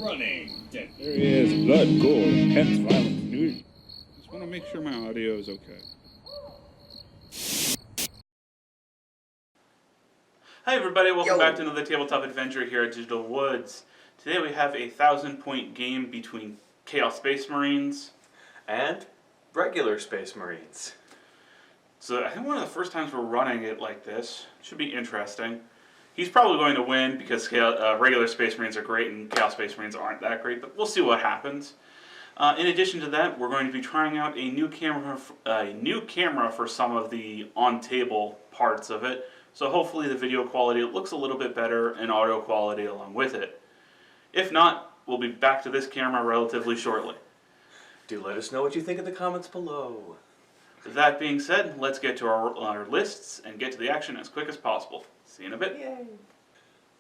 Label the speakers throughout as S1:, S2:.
S1: running. There is blood, gore, intense violence, news. Just want to make sure my audio is okay.
S2: Hi everybody, welcome back to another tabletop adventure here at Digital Woods. Today we have a 1,000-point game between Chaos Space Marines
S3: and regular Space Marines.
S2: So I think one of the first times we're running it like this. Should be interesting. He's probably going to win because regular Space Marines are great and Chaos Space Marines aren't that great, but we'll see what happens. In addition to that, we're going to be trying out a new camera for some of the on-table parts of it. So hopefully the video quality looks a little bit better and audio quality along with it. If not, we'll be back to this camera relatively shortly.
S3: Do let us know what you think in the comments below.
S2: With that being said, let's get to our lists and get to the action as quick as possible. See you in a bit.
S3: Yay!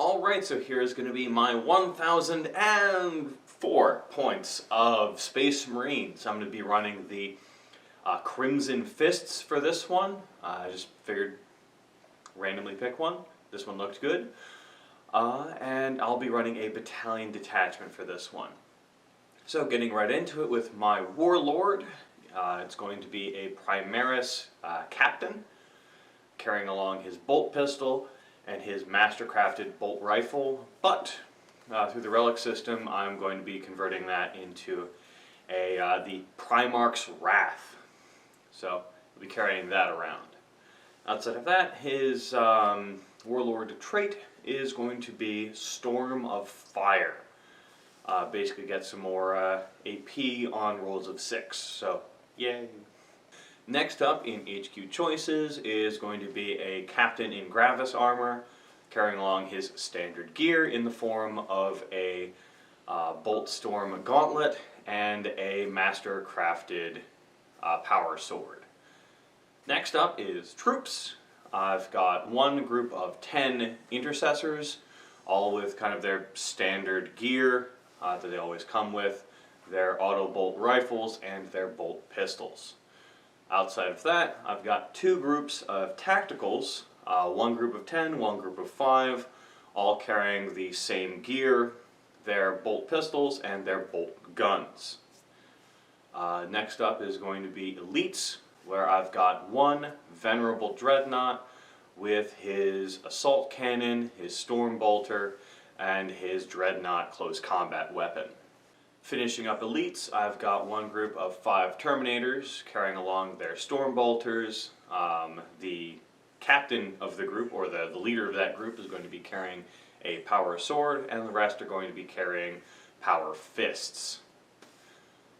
S3: Alright, so here's going to be my 1,004 points of Space Marines. I'm going to be running the Crimson Fists for this one. I just figured randomly pick one. This one looked good. And I'll be running a battalion detachment for this one. So getting right into it with my Warlord, it's going to be a Primaris Captain, carrying along his bolt pistol and his mastercrafted bolt rifle, but through the relic system I'm going to be converting that into the Primarch's Wrath. So we'll be carrying that around. Outside of that, his Warlord trait is going to be Storm of Fire. Basically get some more AP on rolls of 6, so yay. Next up in HQ Choices is going to be a Captain in Gravis armor, carrying along his standard gear in the form of a Bolt Storm Gauntlet and a Master-crafted Power Sword. Next up is Troops. I've got one group of 10 Intercessors, all with kind of their standard gear that they always come with, their auto bolt rifles and their bolt pistols. Outside of that, I've got two groups of Tacticals, one group of 10, one group of 5, all carrying the same gear, their bolt pistols and their bolt guns. Next up is going to be Elites, where I've got one Venerable Dreadnought with his Assault Cannon, his Storm Bolter, and his Dreadnought Close Combat Weapon. Finishing up Elites, I've got one group of 5 Terminators carrying along their Storm Bolters. The captain of the group, or the leader of that group, is going to be carrying a Power Sword, and the rest are going to be carrying Power Fists.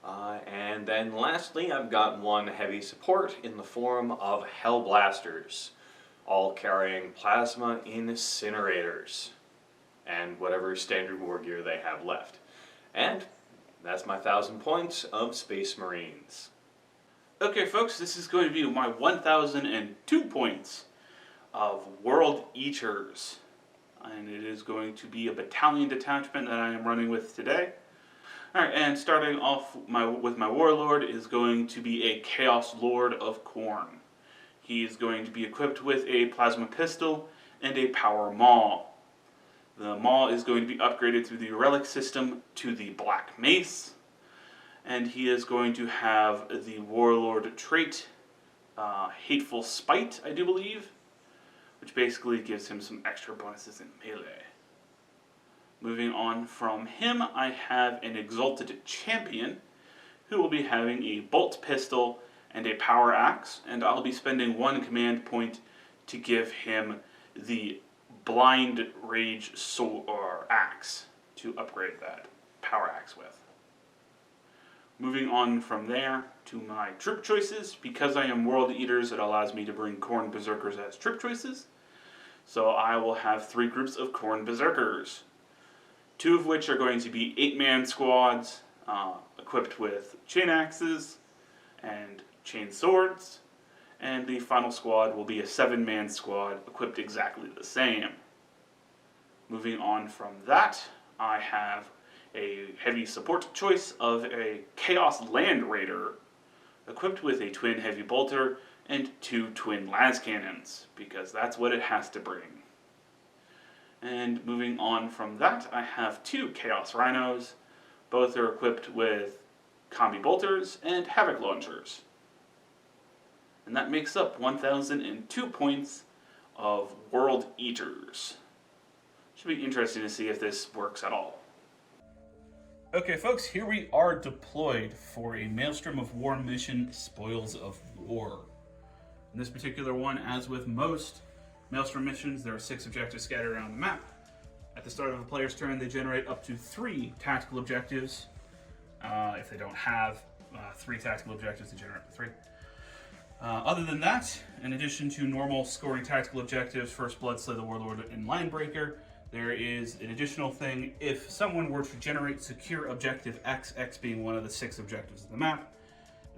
S3: And then lastly, I've got one heavy support in the form of Hellblasters, all carrying Plasma Incinerators and whatever standard war gear they have left. And that's my 1,000 points of Space Marines.
S2: Okay folks, this is going to be my 1,002 points of World Eaters. And it is going to be a battalion detachment that I am running with today. Alright, and starting off with my Warlord is going to be a Chaos Lord of Khorne. He is going to be equipped with a Plasma Pistol and a Power Maul. The Maul is going to be upgraded through the Relic system to the Black Mace. And he is going to have the Warlord trait, Hateful Spite, I do believe, which basically gives him some extra bonuses in melee. Moving on from him, I have an Exalted Champion, who will be having a Bolt Pistol and a Power Axe, and I'll be spending 1 command point to give him the Blind Rage Axe to upgrade that Power Axe with. Moving on from there to my troop choices, because I am World Eaters, it allows me to bring Khorne Berserkers as troop choices. So I will have 3 groups of Khorne Berserkers. 2 of which are going to be 8-man squads, equipped with chain axes and chain swords, and the final squad will be a 7-man squad equipped exactly the same. Moving on from that, I have a heavy support choice of a Chaos Land Raider, equipped with a twin heavy bolter and 2 twin las cannons, because that's what it has to bring. And moving on from that, I have 2 Chaos Rhinos. Both are equipped with Combi Bolters and Havoc Launchers. And that makes up 1,002 points of World Eaters. Should be interesting to see if this works at all. Okay folks, here we are deployed for a Maelstrom of War mission, Spoils of War. In this particular one, as with most Maelstrom missions, there are 6 objectives scattered around the map. At the start of a player's turn, they generate up to 3 tactical objectives. If they don't have 3 tactical objectives, they generate 3. Other than that, in addition to normal scoring tactical objectives, First Blood, Slay the Warlord, and Linebreaker, there is an additional thing. If someone were to generate secure objective X, X being one of the 6 objectives of the map,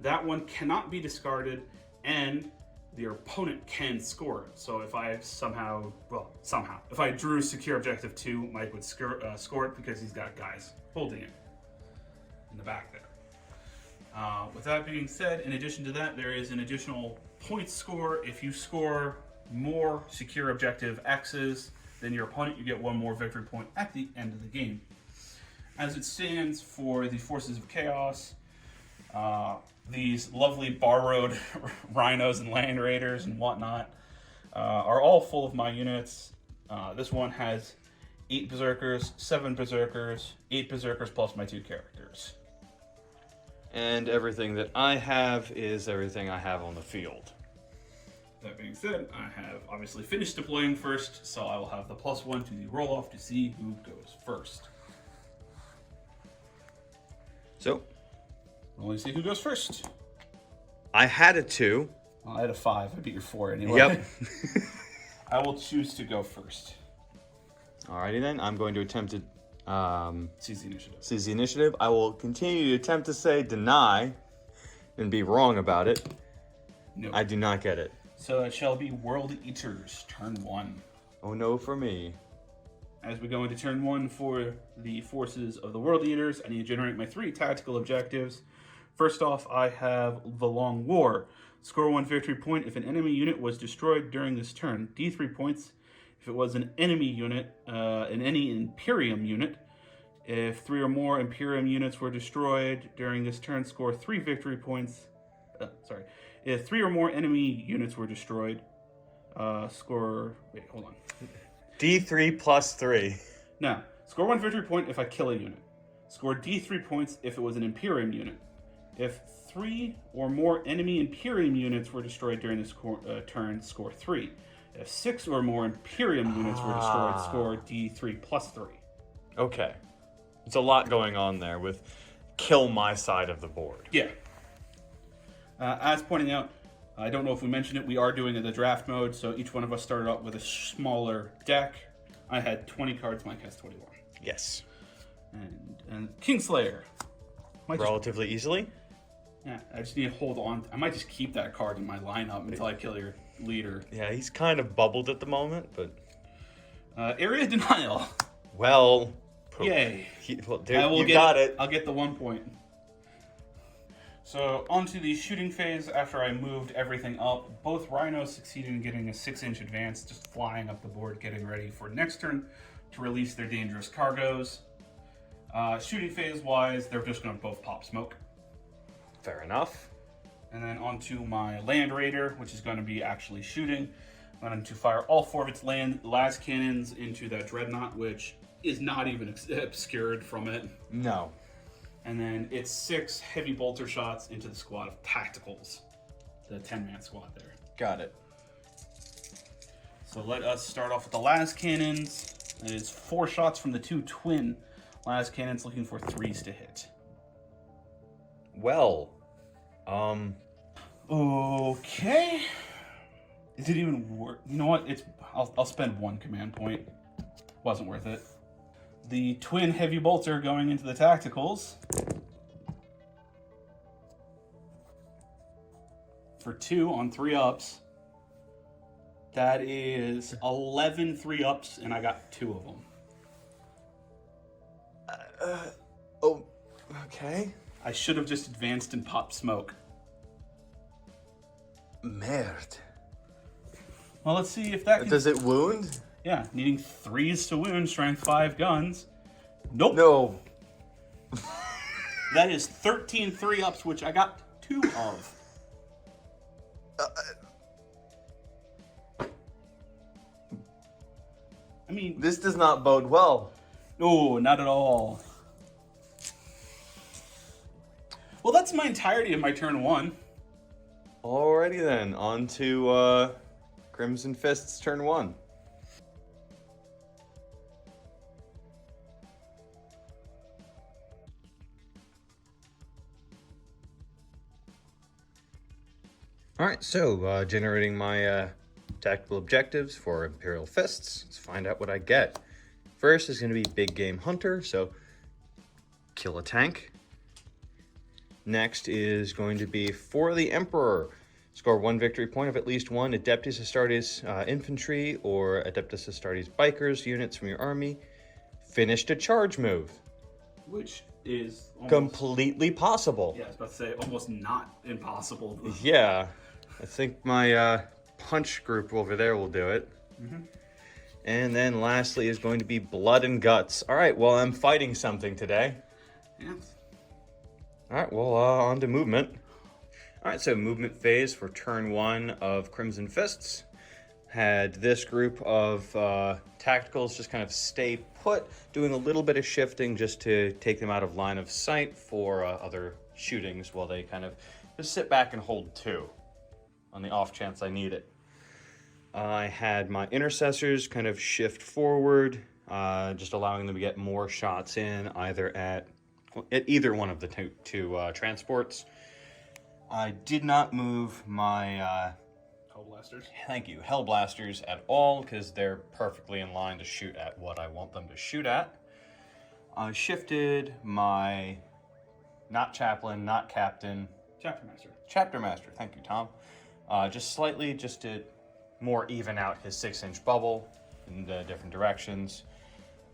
S2: that one cannot be discarded, and their opponent can score it. So if I if I drew secure objective 2, Mike would score it because he's got guys holding it in the back there. With that being said, in addition to that, there is an additional point score. If you score more secure objective X's than your opponent, you get 1 more victory point at the end of the game. As it stands for the Forces of Chaos, these lovely borrowed Rhinos and Land Raiders and whatnot are all full of my units. This one has 8 Berserkers, 7 Berserkers, 8 Berserkers plus my 2 characters.
S3: And everything that I have is everything I have on the field.
S2: That being said, I have obviously finished deploying first, so I will have the +1 to the roll-off to see who goes first.
S3: So,
S2: We'll only see who goes first.
S3: I had a 2.
S2: Well, I had a 5. I beat your 4 anyway.
S3: Yep.
S2: I will choose to go first.
S3: Alrighty then, I'm going to attempt to
S2: Seize the initiative.
S3: seize the initiative. I will continue to attempt to say deny and be wrong about it.
S2: No.
S3: I do not get it.
S2: So it shall be World Eaters, turn 1.
S3: Oh no for me.
S2: As we go into turn 1 for the Forces of the World Eaters, I need to generate my 3 tactical objectives. First off, I have the Long War. Score 1 victory point if an enemy unit was destroyed during this turn. D3 points if it was an enemy unit, any Imperium unit. If 3 or more Imperium units were destroyed during this turn, score 3 victory points. If 3 or more enemy units were destroyed, score... Wait, hold on.
S3: D3 plus 3.
S2: Now, score 1 victory point if I kill a unit. Score D3 points if it was an Imperium unit. If 3 or more enemy Imperium units were destroyed during this turn, score 3. If 6 or more Imperium units were destroyed, score D3 plus 3.
S3: Okay. There's a lot going on there with kill my side of the board.
S2: Yeah. As pointing out, I don't know if we mentioned it, we are doing it in the draft mode, so each one of us started out with a smaller deck. I had 20 cards, Mike has 21.
S3: Yes.
S2: And Kingslayer.
S3: Relatively easily.
S2: Yeah, I just need to hold on. I might just keep that card in my lineup until I kill your leader.
S3: Yeah, he's kind of bubbled at the moment, but...
S2: Area Denial.
S3: Well...
S2: Yay.
S3: You got it.
S2: I'll get the 1 point. So, onto the shooting phase. After I moved everything up, both Rhinos succeeded in getting a 6-inch advance, just flying up the board, getting ready for next turn to release their dangerous cargoes. Shooting phase-wise, they're just going to both pop smoke.
S3: Fair enough.
S2: And then onto my Land Raider, which is going to be actually shooting. I'm going to fire all 4 of its las cannons into that Dreadnought, which is not even obscured from it.
S3: No.
S2: And then it's 6 heavy bolter shots into the squad of tacticals. The 10-man squad there.
S3: Got it.
S2: So let us start off with the las cannons. It is 4 shots from the 2 twin las cannons, looking for 3s to hit.
S3: Well,
S2: Okay. Is it even worth? You know what? I'll spend 1 command point. Wasn't worth it. The twin heavy bolter going into the tacticals for 2 on 3 ups. That is 11 3-ups, and I got 2 of them.
S3: Okay.
S2: I should have just advanced and popped smoke.
S3: Merde.
S2: Well, let's see if that can...
S3: Does it wound?
S2: Yeah, needing 3s to wound, strength 5 guns. Nope.
S3: No.
S2: That is 13 3-ups, which I got 2 of. I mean,
S3: This does not bode well.
S2: no, not at all. Well, that's my entirety of my turn 1.
S3: Alrighty then, on to Crimson Fist's turn 1. Alright, so generating my tactical objectives for Imperial Fists. Let's find out what I get. First is going to be Big Game Hunter, so kill a tank. Next is going to be for the Emperor. Score 1 victory point of at least 1 Adeptus Astartes infantry or Adeptus Astartes bikers units from your army. Finished a charge move.
S2: Which is almost,
S3: Completely possible.
S2: Yeah, I was about to say almost not impossible.
S3: Yeah, I think my punch group over there will do it.
S2: Mm-hmm.
S3: And then lastly is going to be Blood and Guts. All right, well, I'm fighting something today.
S2: Yeah.
S3: All right, well, on to movement. All right, so movement phase for turn 1 of Crimson Fists. Had this group of tacticals just kind of stay put, doing a little bit of shifting just to take them out of line of sight for other shootings while they kind of just sit back and hold 2 on the off chance I need it. I had my intercessors kind of shift forward, just allowing them to get more shots in either at either one of the two transports. I did not move my
S2: Hellblasters.
S3: thank you, Hellblasters at all, because they're perfectly in line to shoot at what I want them to shoot at. I shifted my, not Chaplain, not Captain,
S2: Chapter Master.
S3: Chapter Master, thank you, Tom. Just slightly, just to more even out his 6-inch bubble in the different directions.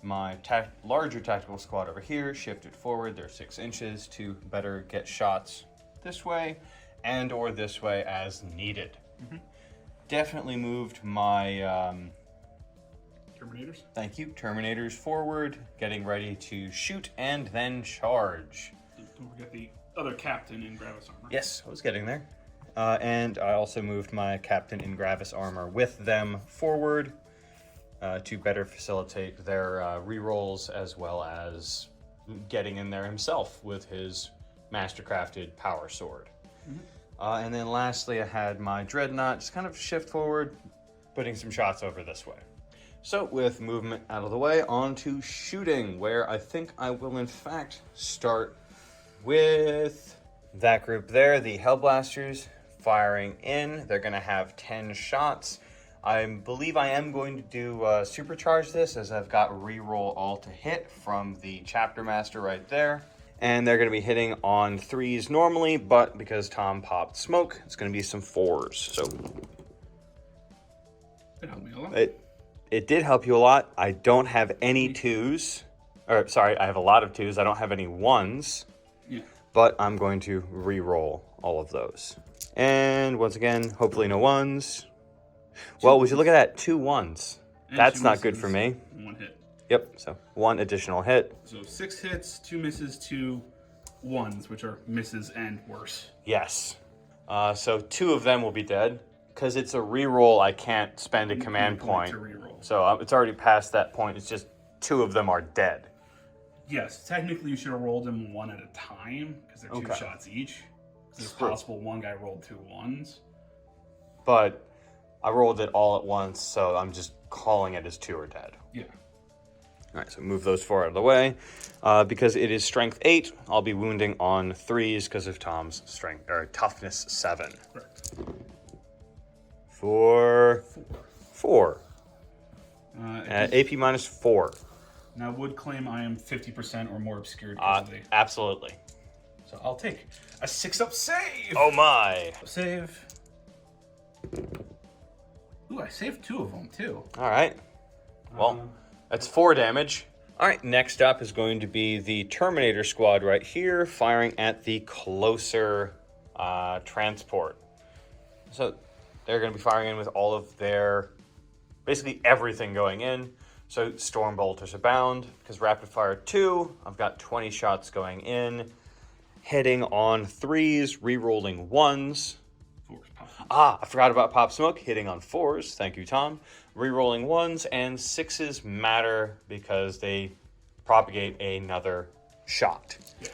S3: My larger tactical squad over here shifted forward, they're 6 inches to better get shots this way and or this way as needed.
S2: Mm-hmm.
S3: Definitely moved my
S2: Terminators.
S3: thank you, Terminators forward, getting ready to shoot and then charge.
S2: Don't forget the other captain in Gravis armor.
S3: Yes, I was getting there. And I also moved my Captain in Gravis armor with them forward to better facilitate their rerolls as well as getting in there himself with his mastercrafted power sword.
S2: Mm-hmm.
S3: And then lastly, I had my Dreadnought just kind of shift forward, putting some shots over this way. So with movement out of the way, on to shooting, where I think I will in fact start with that group there, the Hellblasters firing in. They're going to have 10 shots. I believe I am going to do supercharge this, as I've got reroll all to hit from the Chapter Master right there. And they're going to be hitting on 3s normally, but because Tom popped smoke, it's going to be some 4s. So
S2: It helped me a lot.
S3: it did help you a lot. I don't have any 2s. Or sorry, I have a lot of 2s. I don't have any 1s.
S2: Yeah.
S3: But I'm going to re-roll all of those. And once again, hopefully no 1s. Well, would you look at that? 2 1s.
S2: And
S3: That's
S2: 2
S3: not good
S2: misses,
S3: for me.
S2: 1 hit.
S3: Yep, so 1 additional hit.
S2: So 6 hits, 2 misses, 2 1s, which are misses and worse.
S3: Yes. So 2 of them will be dead. Because it's a re-roll, I can't spend a command point.
S2: To reroll.
S3: So it's already past that point. It's just 2 of them are dead.
S2: Yes, technically you should have rolled them 1 at a time, because they're 2
S3: Okay.
S2: shots each. 'Cause it's
S3: True.
S2: possible one guy rolled 2 1s.
S3: But I rolled it all at once, so I'm just calling it as 2 are dead.
S2: Yeah.
S3: All right, so move those 4 out of the way. Because it is strength 8, I'll be wounding on 3s because of Tom's strength or toughness 7.
S2: Correct.
S3: For 4.
S2: 4.
S3: AP minus 4.
S2: Now, I would claim I am 50% or more obscured because of the...
S3: Absolutely.
S2: So I'll take a 6-up save!
S3: Oh my.
S2: Save. Ooh, I saved 2 of them, too.
S3: All right. Well, that's 4 damage. All right, next up is going to be the Terminator squad right here, firing at the closer transport. So they're going to be firing in with all of their basically everything going in. So storm bolters abound. Because rapid fire 2, I've got 20 shots going in, hitting on 3s, re-rolling 1s. I forgot about pop smoke, hitting on 4s. Thank you, Tom. Re-rolling 1s, and 6s matter because they propagate another shot.
S2: Yeah.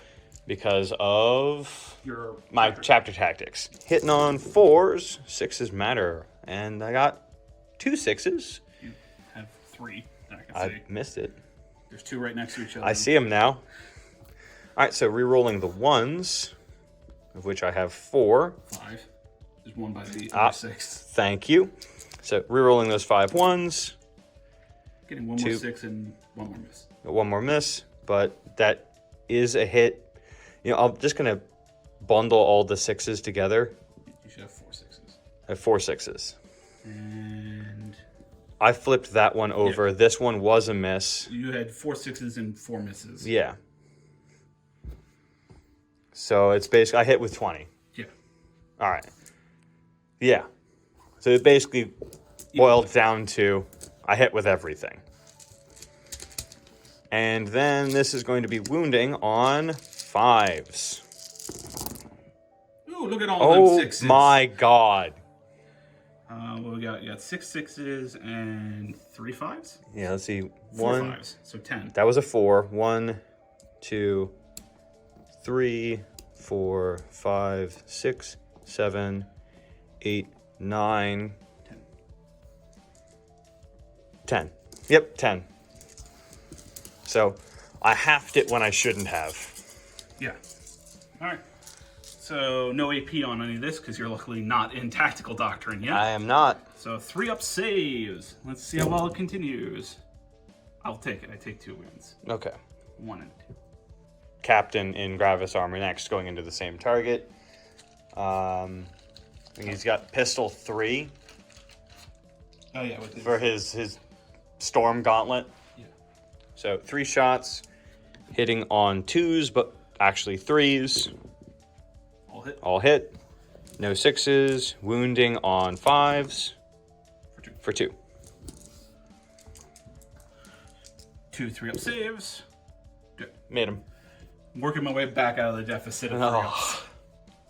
S3: Because of
S2: Your
S3: my chapter tactics. Hitting on 4s, 6s matter. And I got 2 6s.
S2: You have 3 that I can
S3: I
S2: see.
S3: missed it.
S2: There's 2 right next to each other.
S3: I see them now. All right, so re-rolling the 1s, of which I have 4.
S2: 5. There's 1 by the other 6.
S3: Thank you. So re-rolling those 5 1s.
S2: Getting 1 more 6 and 1 more miss.
S3: 1 more miss, but that is a hit. You know, I'm just going to bundle all the 6s together.
S2: You should have 4 6s.
S3: I have 4 6s.
S2: And
S3: I flipped that one over.
S2: Yeah.
S3: This one was a miss.
S2: you had 4 6s and 4 misses.
S3: Yeah. So it's basically, I hit with 20.
S2: Yeah.
S3: All right. Yeah. So it basically boiled down to I hit with everything. And then this is going to be wounding on 5s.
S2: Ooh, look at all them 6s.
S3: Oh my god.
S2: Well, we got 6 6s and 3 5s?
S3: Yeah, let's see.
S2: 4
S3: 1.
S2: 5s, so 10.
S3: That was a 4. 1, 2, 3, 4, 5, 6, 7, 8, 9, 10. Yep, 10. So I halved it when I shouldn't have.
S2: Yeah. All right. So no AP on any of this because you're luckily not in tactical doctrine yet.
S3: I am not.
S2: So 3 up saves. Let's see how well it continues. I'll take it. I take 2 wins.
S3: Okay.
S2: 1 and 2.
S3: Captain in Gravis armor next, going into the same target. And he's got pistol 3
S2: Oh yeah, with
S3: for his storm gauntlet.
S2: Yeah.
S3: So 3 shots, hitting on 2s, but actually 3s.
S2: All hit.
S3: All hit. No 6s. Wounding on 5s. For 2.
S2: 2 3 up saves. Good.
S3: Made him.
S2: I'm working my way back out of the deficit of 3 ups.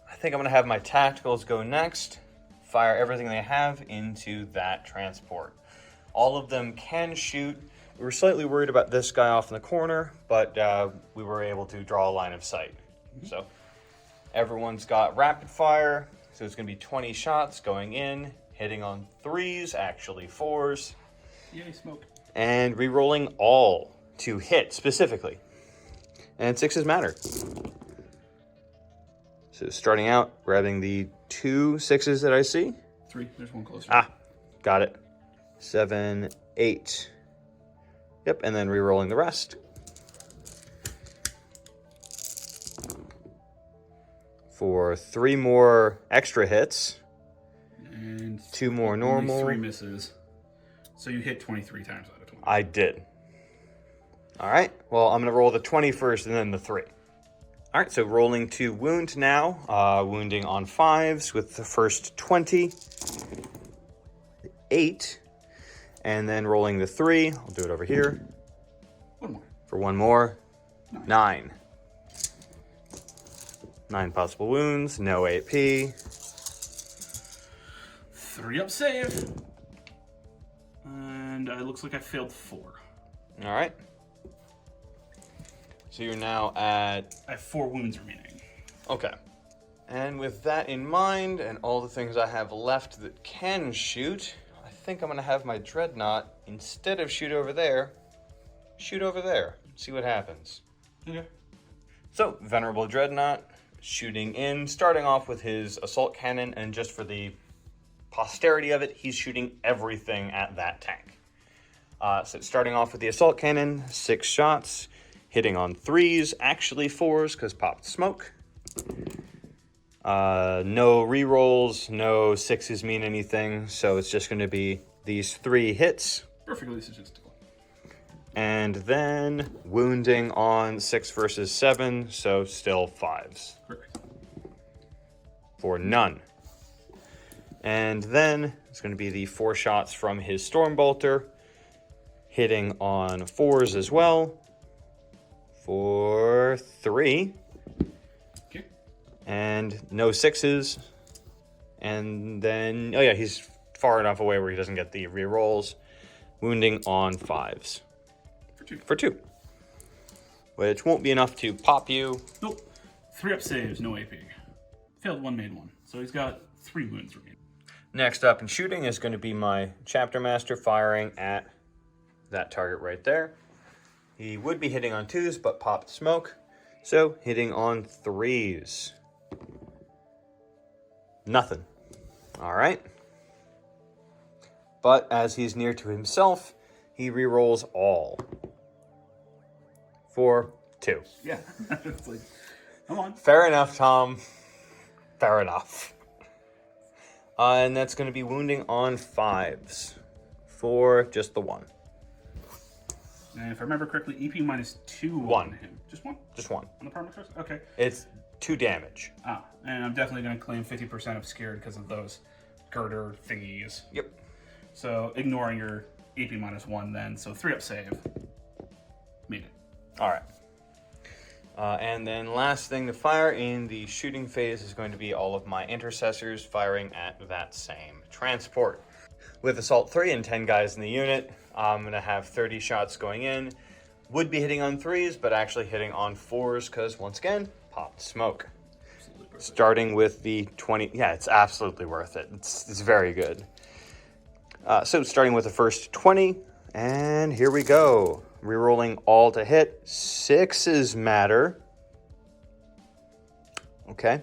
S3: I think I'm going to have my tacticals go next. Fire everything they have into that transport. All of them can shoot. We were slightly worried about this guy off in the corner, but we were able to draw a line of sight. So everyone's got rapid fire. So it's going to be 20 shots going in, hitting on 3s, actually 4s.
S2: Yay, smoke.
S3: And re-rolling all to hit specifically. And 6s matter. So starting out, grabbing the 2 6s that I see.
S2: 3. There's 1 closer.
S3: Got it. 7, 8. Yep, and then re-rolling the rest. For 3 more extra hits.
S2: And
S3: 2 more
S2: only
S3: normal.
S2: 3 misses. So you hit 23 times out of 20.
S3: I did. All right. Well, I'm going to roll the 20 first and then the 3. All right. So rolling to wound now. Wounding on 5s with the first 20. 8. And then rolling the 3. I'll do it over here.
S2: 1 more.
S3: For 1 more. 9. 9 possible wounds. No AP.
S2: 3 up save. And it looks like I failed 4.
S3: All right. So you're now at...
S2: I have 4 wounds remaining.
S3: Okay. And with that in mind, and all the things I have left that can shoot, I think I'm going to have my Dreadnought, instead of shoot over there. See what happens.
S2: Okay.
S3: So, Venerable Dreadnought, shooting in, starting off with his assault cannon, and just for the posterity of it, he's shooting everything at that tank. So starting off with the assault cannon, 6 shots, hitting on 3s, actually 4s, because popped smoke. No rerolls, no 6s mean anything, so it's just going to be these 3 hits.
S2: Perfectly statistical.
S3: And then wounding on 6 versus 7, so still 5s.
S2: Correct.
S3: For none. And then It's going to be the 4 shots from his Storm Bolter, hitting on 4s as well for 3.
S2: Okay.
S3: And no 6s. And then, oh yeah, he's far enough away where he doesn't get the rerolls. Wounding on 5s. For 2. Which won't be enough to pop you.
S2: Nope. 3 up saves, no AP. Failed 1, made 1. So he's got 3 wounds remaining.
S3: Next up in shooting is going to be my Chapter Master firing at that target right there. He would be hitting on 2s, but popped smoke. So hitting on 3s. Nothing. All right. But as he's near to himself, he rerolls all. For 2.
S2: Yeah. It's like, come on.
S3: Fair enough, Tom. Fair enough. And that's going to be wounding on 5s. For just the 1.
S2: And if I remember correctly, EP minus 2
S3: 1.
S2: on him. Just 1?
S3: Just 1.
S2: On the permacrist? Okay.
S3: It's 2 damage.
S2: Ah, and I'm definitely going to claim 50% obscured because of those girder thingies.
S3: Yep.
S2: So ignoring your AP minus 1 then. So 3 up save. Made it.
S3: All right. And then last thing to fire in the shooting phase is going to be all of my intercessors firing at that same transport. With Assault 3 and 10 guys in the unit, I'm going to have 30 shots going in. Would be hitting on 3s, but actually hitting on 4s because, once again, popped smoke. Starting with the 20... Yeah, it's absolutely worth it. It's very good. So starting with the first 20, and here we go. Rerolling all to hit. 6s matter. Okay.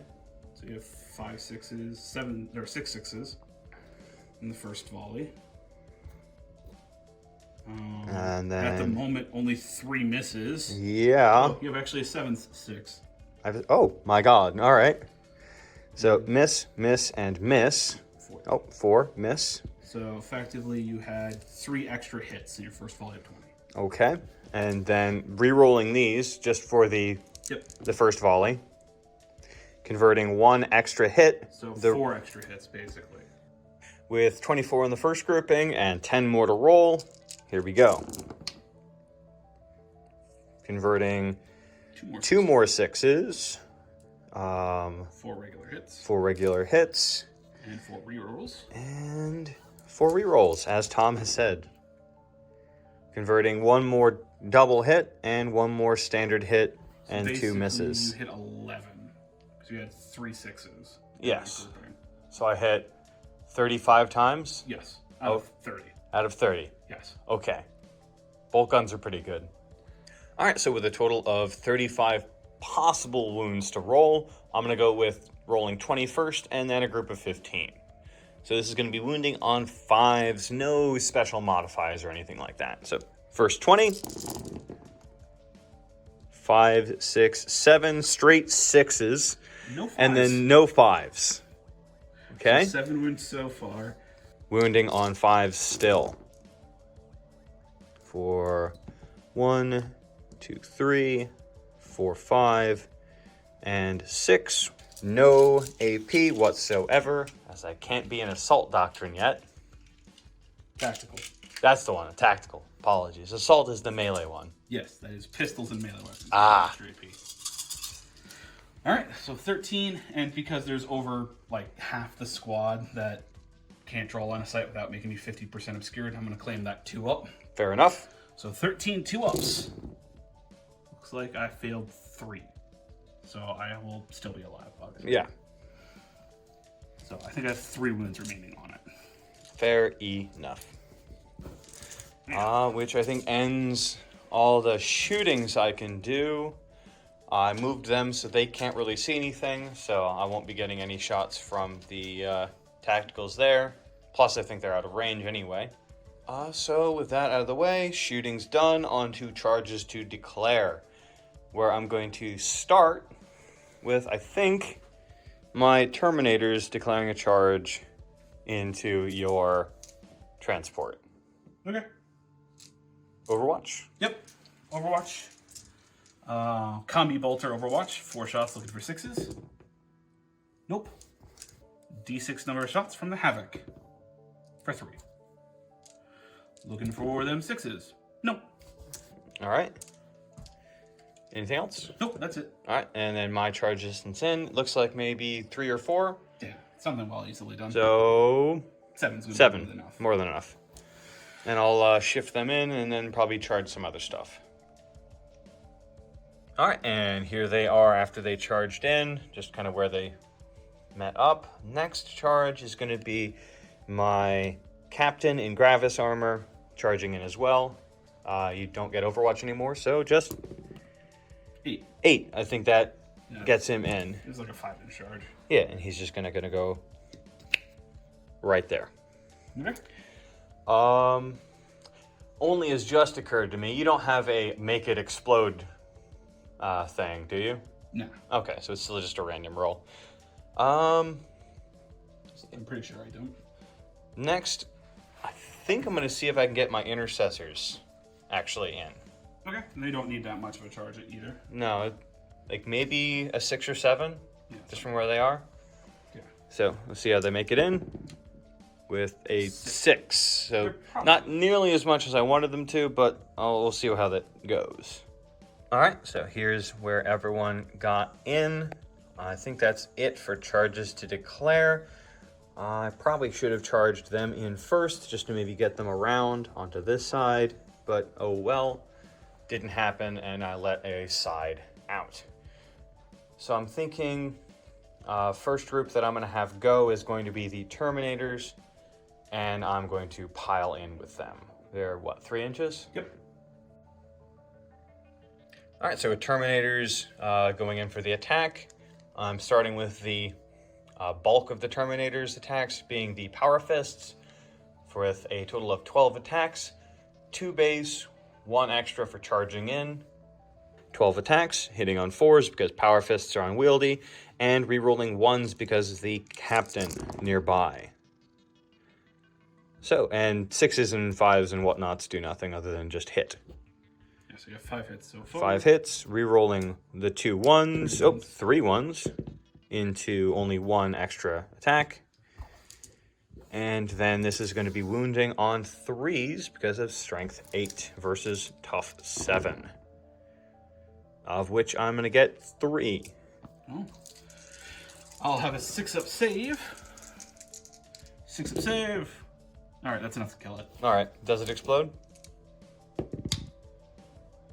S2: So you have 5 6s, 7 or 6 6s in the first volley.
S3: And then
S2: at the moment, only 3 misses.
S3: Yeah.
S2: Oh, you have actually a 7th 6.
S3: Oh my God! All right. So miss, miss, and miss.
S2: 4.
S3: Oh, 4 miss.
S2: So effectively, you had 3 extra hits in your first volley of 20.
S3: Okay, and then re-rolling these just for the first volley, converting 1 extra hit.
S2: So 4 extra hits, basically.
S3: With 24 in the first grouping and 10 more to roll. Here we go. Converting 2 more 6s.
S2: 4 regular hits.
S3: 4 regular hits.
S2: And 4 rerolls.
S3: And 4 rerolls, as Tom has said. Converting 1 more double hit and 1 more standard hit and 2 misses.
S2: You hit 11 because you had 3 6s.
S3: Yes. So I hit 35 times?
S2: Yes. Out of 30.
S3: Out of 30?
S2: Yes.
S3: Okay. Bolt guns are pretty good. All right, so with a total of 35 possible wounds to roll, I'm going to go with rolling 20 first and then a group of 15. So this is going to be wounding on 5s, no special modifiers or anything like that. So first 20, 5, 6, 7, straight 6s,
S2: no 5s.
S3: And then no 5s. Okay?
S2: So 7 wounds so far.
S3: Wounding on 5s still. For 1, 2, 3, 4, 5, and 6. No AP whatsoever, as I can't be an assault doctrine yet.
S2: Tactical.
S3: That's the one, tactical. Apologies. Assault is the melee one.
S2: Yes, that is pistols and melee weapons.
S3: Ah.
S2: All right, so 13, and because there's over like half the squad that can't draw line of sight without making me 50% obscured, I'm going to claim that 2 up.
S3: Fair enough.
S2: So 13 2-ups. Looks like I failed 3. So I will still be alive, obviously.
S3: Yeah.
S2: So I think I have 3 wounds remaining on it.
S3: Fair enough. Which I think ends all the shootings I can do. I moved them so they can't really see anything, so I won't be getting any shots from the tacticals there. Plus, I think they're out of range anyway. So with that out of the way, shooting's done. On to charges to declare, where I'm going to start with, I think, my Terminators declaring a charge into your transport.
S2: Okay.
S3: Overwatch.
S2: Yep. Overwatch. Combi Bolter Overwatch. 4 shots looking for 6s. Nope. D6 number of shots from the Havoc. for 3. Looking for them 6s. Nope.
S3: All right. Anything else?
S2: Nope, that's it.
S3: All right, and then my charge distance in looks like maybe 3 or 4.
S2: Yeah, something well easily done.
S3: So
S2: 7's gonna be
S3: 7,
S2: more than enough.
S3: more than enough. And I'll shift them in and then probably charge some other stuff. All right, and here they are after they charged in, just kind of where they met up. Next charge is going to be my captain in Gravis armor charging in as well. You don't get Overwatch anymore, so just
S2: 8.
S3: 8. I think that
S2: Yeah.
S3: gets him in.
S2: It's like a 5-inch charge.
S3: Yeah, and he's just gonna go right there.
S2: Okay.
S3: Only has just occurred to me, you don't have a make it explode thing, do you?
S2: No.
S3: Okay, so it's still just a random roll.
S2: I'm pretty sure I don't.
S3: Next, I think I'm gonna see if I can get my intercessors actually in.
S2: Okay. They don't need that much of a charge either.
S3: No, like maybe a 6 or 7,
S2: Yeah.
S3: just from where they are.
S2: Yeah.
S3: So let's see how they make it in with a 6. So
S2: They're probably-
S3: not nearly as much as I wanted them to, but we'll see how that goes. All right, so here's where everyone got in. I think that's it for charges to declare. I probably should have charged them in first just to maybe get them around onto this side, but oh well, didn't happen and I let a side out. So I'm thinking first group that I'm going to have go is going to be the Terminators, and I'm going to pile in with them. They're what, 3 inches?
S2: Yep.
S3: All right, so with Terminators going in for the attack, I'm starting with the bulk of the Terminators' attacks being the Power Fists, with a total of 12 attacks, 2 base, 1 extra for charging in, 12 attacks, hitting on 4s because Power Fists are unwieldy, and rerolling 1s because of the Captain nearby. So, and 6s and 5s and whatnots do nothing other than just hit.
S2: Yeah, so you have 5 hits so far.
S3: 5 hits, rerolling the 2 1s, 3 1s, into only 1 extra attack. And then this is going to be wounding on 3s because of strength 8 versus tough 7. Of which I'm going to get 3.
S2: Oh. I'll have a 6-up save. 6-up save. All right, that's enough to kill it.
S3: All right, does it explode?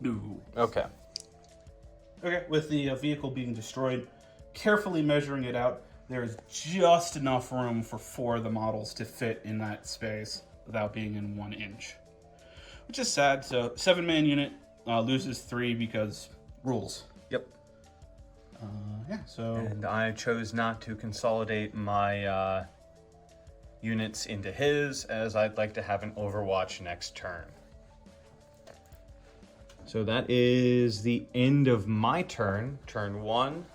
S2: No.
S3: Okay.
S2: Okay, with the vehicle being destroyed, carefully measuring it out, there is just enough room for 4 of the models to fit in that space without being in 1 inch. Which is sad, so 7-man unit loses 3 because rules.
S3: Yep.
S2: Yeah, so...
S3: And I chose not to consolidate my units into his, as I'd like to have an Overwatch next turn. So that is the end of my turn, turn 1.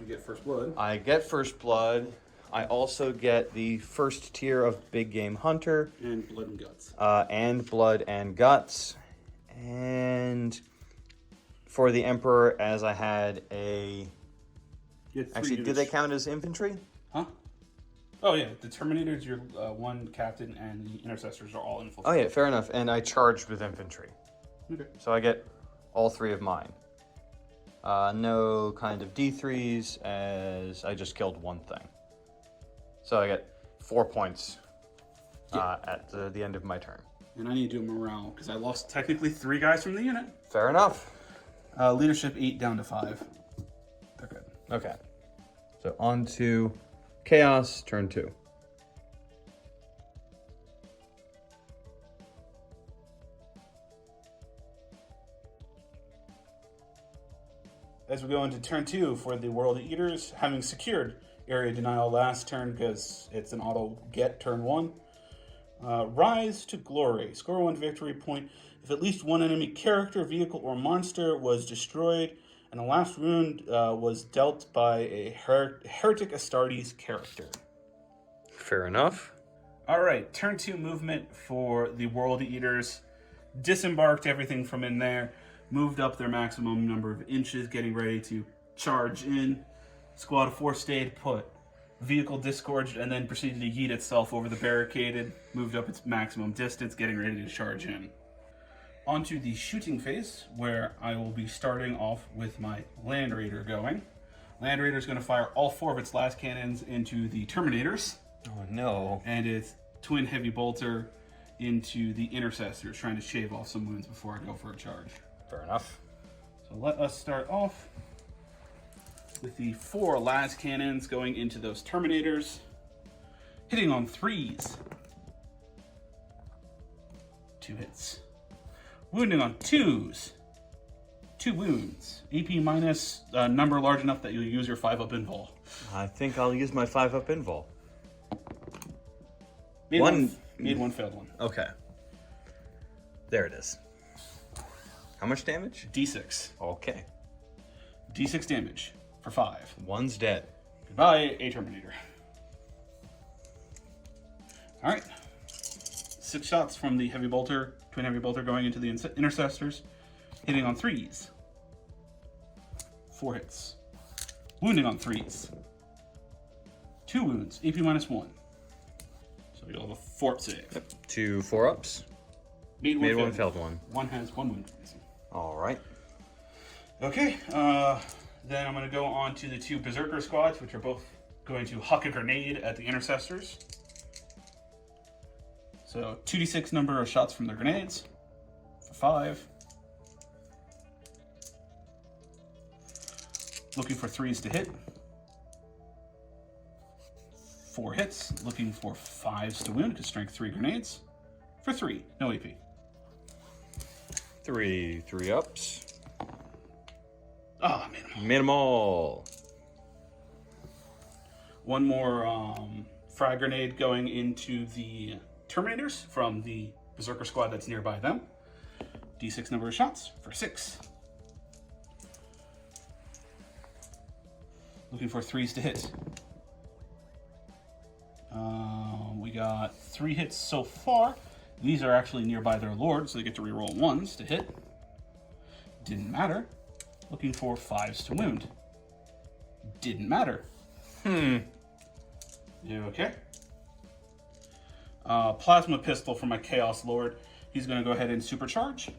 S2: You get first blood.
S3: I get first blood. I also get the first tier of Big Game Hunter.
S2: And blood and guts.
S3: And blood and guts. And for the Emperor, as I had a...
S2: You had 3
S3: Actually, do
S2: units.
S3: they count as infantry?
S2: Huh? Oh yeah, the Terminators, your 1 captain, and the Intercessors are all
S3: Oh
S2: infiltrated.
S3: yeah, fair enough. And I charged with infantry.
S2: Okay.
S3: So I get all 3 of mine. No kind of D3s, as I just killed 1 thing. So I get 4 points at the end of my turn.
S2: And I need to do morale, because I lost technically 3 guys from the unit.
S3: Fair enough.
S2: Leadership 8 down to 5. They're good.
S3: Okay. So on to Chaos, turn 2.
S2: As we go into turn 2 for the World Eaters, having secured area denial last turn because it's an auto get turn 1. Rise to Glory. Score 1 victory point if at least 1 enemy character, vehicle, or monster was destroyed, and the last wound was dealt by a Heretic Astartes character.
S3: Fair enough.
S2: Alright, turn 2 movement for the World Eaters. Disembarked everything from in there. Moved up their maximum number of inches, getting ready to charge in. Squad of 4 stayed put. vehicle disgorged and then proceeded to yeet itself over the barricade, moved up its maximum distance, getting ready to charge in. Onto the shooting phase, where I will be starting off with my Land Raider going. Land Raider is going to fire all 4 of its last cannons into the Terminators.
S4: Oh no.
S2: And its twin heavy bolter into the Intercessors, trying to shave off some wounds before I go for a charge.
S4: Fair enough.
S2: So let us start off with the 4 las cannons going into those Terminators, hitting on 3s. 2 hits. Wounding on 2s. 2 wounds. AP minus a number large enough that you'll use your 5-up invul.
S4: I think I'll use my 5-up invul.
S2: Made one, failed one.
S4: Okay. There it is. How much damage?
S2: D6.
S4: Okay.
S2: D6 damage for 5.
S4: One's dead.
S2: Goodbye, a Terminator. Alright. 6 shots from the heavy bolter, twin heavy bolter going into the Intercessors, hitting on 3s. 4 hits. Wounding on 3s. 2 wounds, AP minus 1. So you'll have a fort save.
S4: Yep. 2 4-ups.
S2: Made
S4: one, failed one.
S2: One has 1 wound.
S4: All right.
S2: Okay, then I'm going to go on to the 2 Berserker squads, which are both going to huck a grenade at the Intercessors. So 2d6 number of shots from their grenades for 5. Looking for 3s to hit. 4 hits. Looking for 5s to wound, because strength 3 grenades for 3. No AP.
S4: 3 3-ups.
S2: Ah, oh, made them all.
S4: Made them all.
S2: 1 more frag grenade going into the Terminators from the Berserker squad that's nearby them. D6 number of shots for 6. Looking for 3s to hit. We got 3 hits so far. These are actually nearby their lord, so they get to reroll 1s to hit. Didn't matter. Looking for 5s to wound. Didn't matter. You okay? Plasma pistol from my Chaos Lord. He's going to go ahead and supercharge.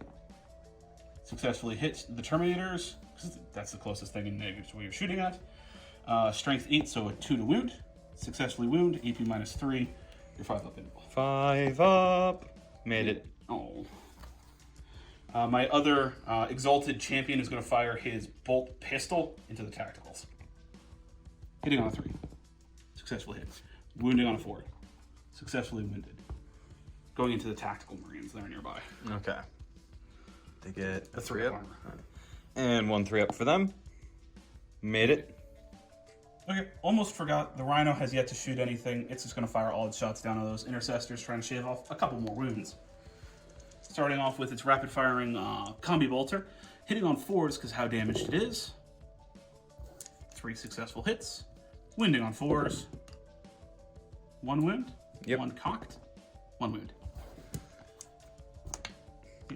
S2: Successfully hit the Terminators, because that's the closest thing in negative to what you're shooting at. Strength 8, so a 2 to wound. Successfully wound, AP minus 3. Your 5-up invul.
S4: 5-up. Made it.
S2: Oh. My other Exalted Champion is going to fire his bolt pistol into the Tacticals. Hitting on a 3. Successfully hit. Wounding on a 4. Successfully wounded. Going into the Tactical Marines that are nearby.
S4: Okay. They get a
S2: 3
S4: 3-up.
S2: armor.
S4: And 1 3-up for them. Made it.
S2: Okay, almost forgot. The Rhino has yet to shoot anything. It's just going to fire all its shots down on those Intercessors, trying to shave off a couple more wounds. Starting off with its rapid-firing Combi Bolter. Hitting on 4s because how damaged it is. 3 successful hits. Wounding on 4s. 1 wound.
S4: Yep.
S2: 1 cocked. 1 wound.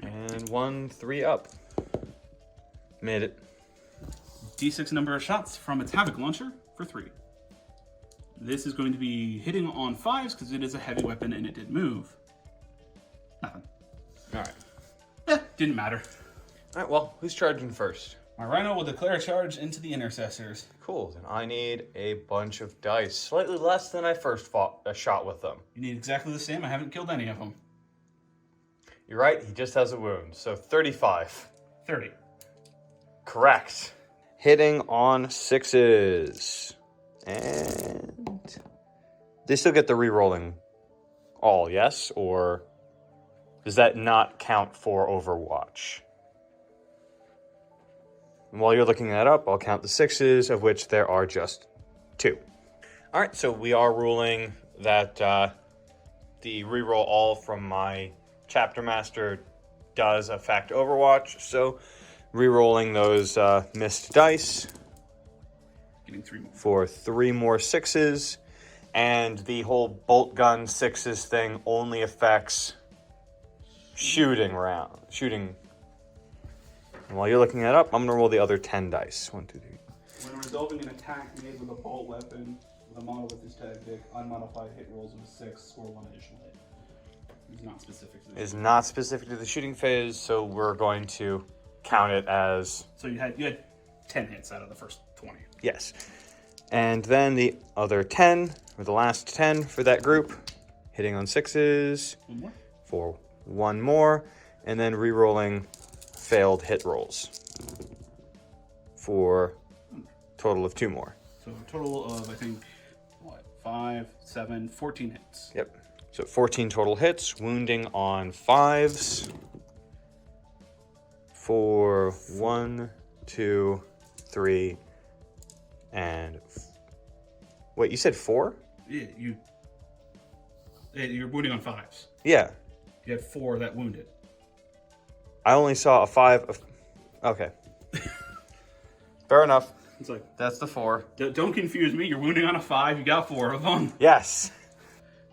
S4: And 1 3-up. Made it.
S2: D6 number of shots from its Havoc Launcher for 3. This is going to be hitting on 5s because it is a heavy weapon and it did move. Nothing.
S4: Alright.
S2: Didn't matter.
S4: Alright, well, who's charging first?
S2: My Rhino will declare a charge into the Intercessors.
S4: Cool, then I need a bunch of dice. Slightly less than I first fought a shot with them.
S2: You need exactly the same. I haven't killed any of them.
S4: You're right, he just has a wound. So 35.
S2: 30.
S4: Correct. Hitting on 6s. And they still get the re-rolling all, yes? Or does that not count for Overwatch? And while you're looking that up, I'll count the 6s, of which there are just 2. All right, so we are ruling that the reroll all from my Chapter Master does affect Overwatch. So re-rolling those missed dice.
S2: Getting 3 more.
S4: For 3 more 6s. And the whole bolt gun 6s thing only affects shooting. And while you're looking that up, I'm going to roll the other 10 dice. 1, 2, 3.
S2: When resolving an attack made with a bolt weapon, with a model with this tactic, unmodified hit rolls of a 6, score 1 additional hit. It's not specific to the
S4: Is not specific to the shooting phase, so we're going to count it as...
S2: So you had 10 hits out of the first 20.
S4: Yes. And then the other 10, or the last 10 for that group, hitting on 6s.
S2: One more.
S4: For 1 more, and then re-rolling failed hit rolls for total of 2 more.
S2: So a total of, I think, 5, 7, 14 hits.
S4: Yep. So 14 total hits, wounding on 5s for 1, 2, 3, and... Wait, you said 4?
S2: Yeah, you're wounding on 5s.
S4: Yeah.
S2: You had 4 that wounded.
S4: I only saw a 5. Okay. Fair enough.
S2: It's like,
S4: That's the 4.
S2: don't confuse me. You're wounding on a 5. You got 4 of them.
S4: Yes.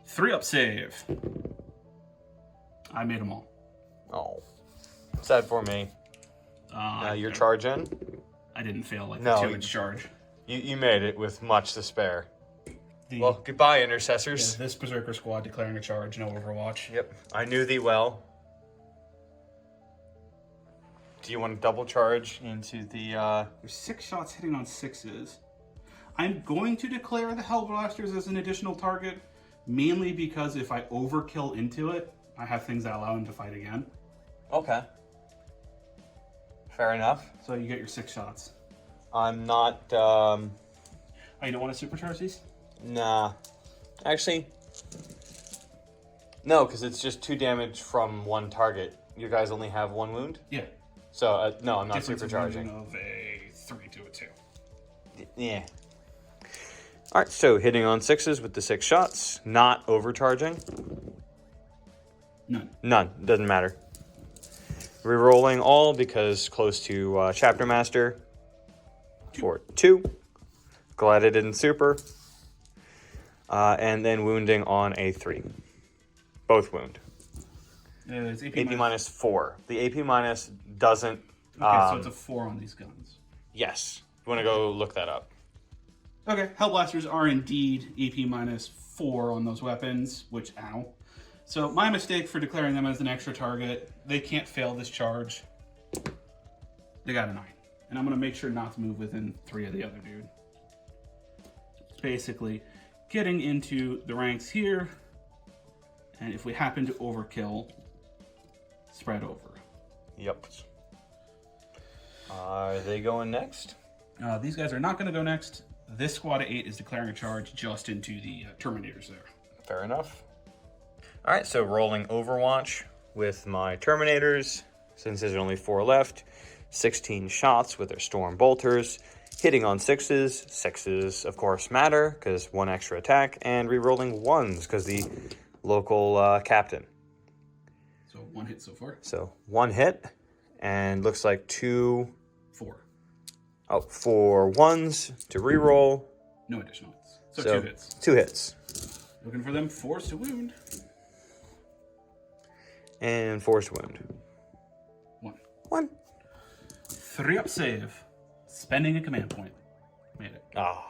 S2: 3-up save. I made them all.
S4: Oh. Sad for me. You're charging.
S2: I didn't fail like
S4: No,
S2: the 2-inch charge.
S4: You made it with much to spare. Well, goodbye, intercessors.
S2: This Berserker squad declaring a charge, no Overwatch.
S4: Yep. I knew thee well. Do you want to double charge into the...
S2: There's 6 shots hitting on 6s. I'm going to declare the Hellblasters as an additional target, mainly because if I overkill into it, I have things that allow him to fight again.
S4: Okay. Fair enough.
S2: So you get your 6 shots.
S4: I'm not...
S2: Oh, you don't want to supercharge these?
S4: Nah. Actually... No, because it's just 2 damage from 1 target. You guys only have 1 wound?
S2: Yeah.
S4: So, no, I'm not
S2: Difference
S4: supercharging.
S2: of a 3 to a 2.
S4: Yeah. Alright, so hitting on 6s with the 6 shots. Not overcharging.
S2: None.
S4: None. Doesn't matter. Rerolling all because close to Chapter Master. For 2. Glad I didn't super. And then wounding on a 3. Both wound.
S2: It's
S4: AP minus 4. The AP minus doesn't...
S2: Okay, so it's a 4 on these guns.
S4: Yes. You want to go look that up.
S2: Okay, Hellblasters are indeed AP minus 4 on those weapons, which, ow. So my mistake for declaring them as an extra target. They can't fail this charge. They got a 9. And I'm going to make sure not to move within 3 of the other dude. It's basically getting into the ranks here. And if we happen to overkill, spread over.
S4: Yep. Are they going next?
S2: These guys are not going to go next. This squad of 8 is declaring a charge just into the Terminators there.
S4: Fair enough. All right, so rolling Overwatch with my Terminators, since there's only 4 left. 16 shots with their Storm Bolters, hitting on 6s. 6s, of course, matter, because 1 extra attack, and re-rolling 1s, because the local captain.
S2: So 1 hit so far.
S4: So 1 hit, and looks like 2...
S2: 4.
S4: Oh, 4 1s to re-roll.
S2: No additional hits. So 2 hits.
S4: 2 hits.
S2: Looking for them forced to wound.
S4: And forced wound. 1.
S2: 3-up save. Spending a command point. Made it.
S4: Ah.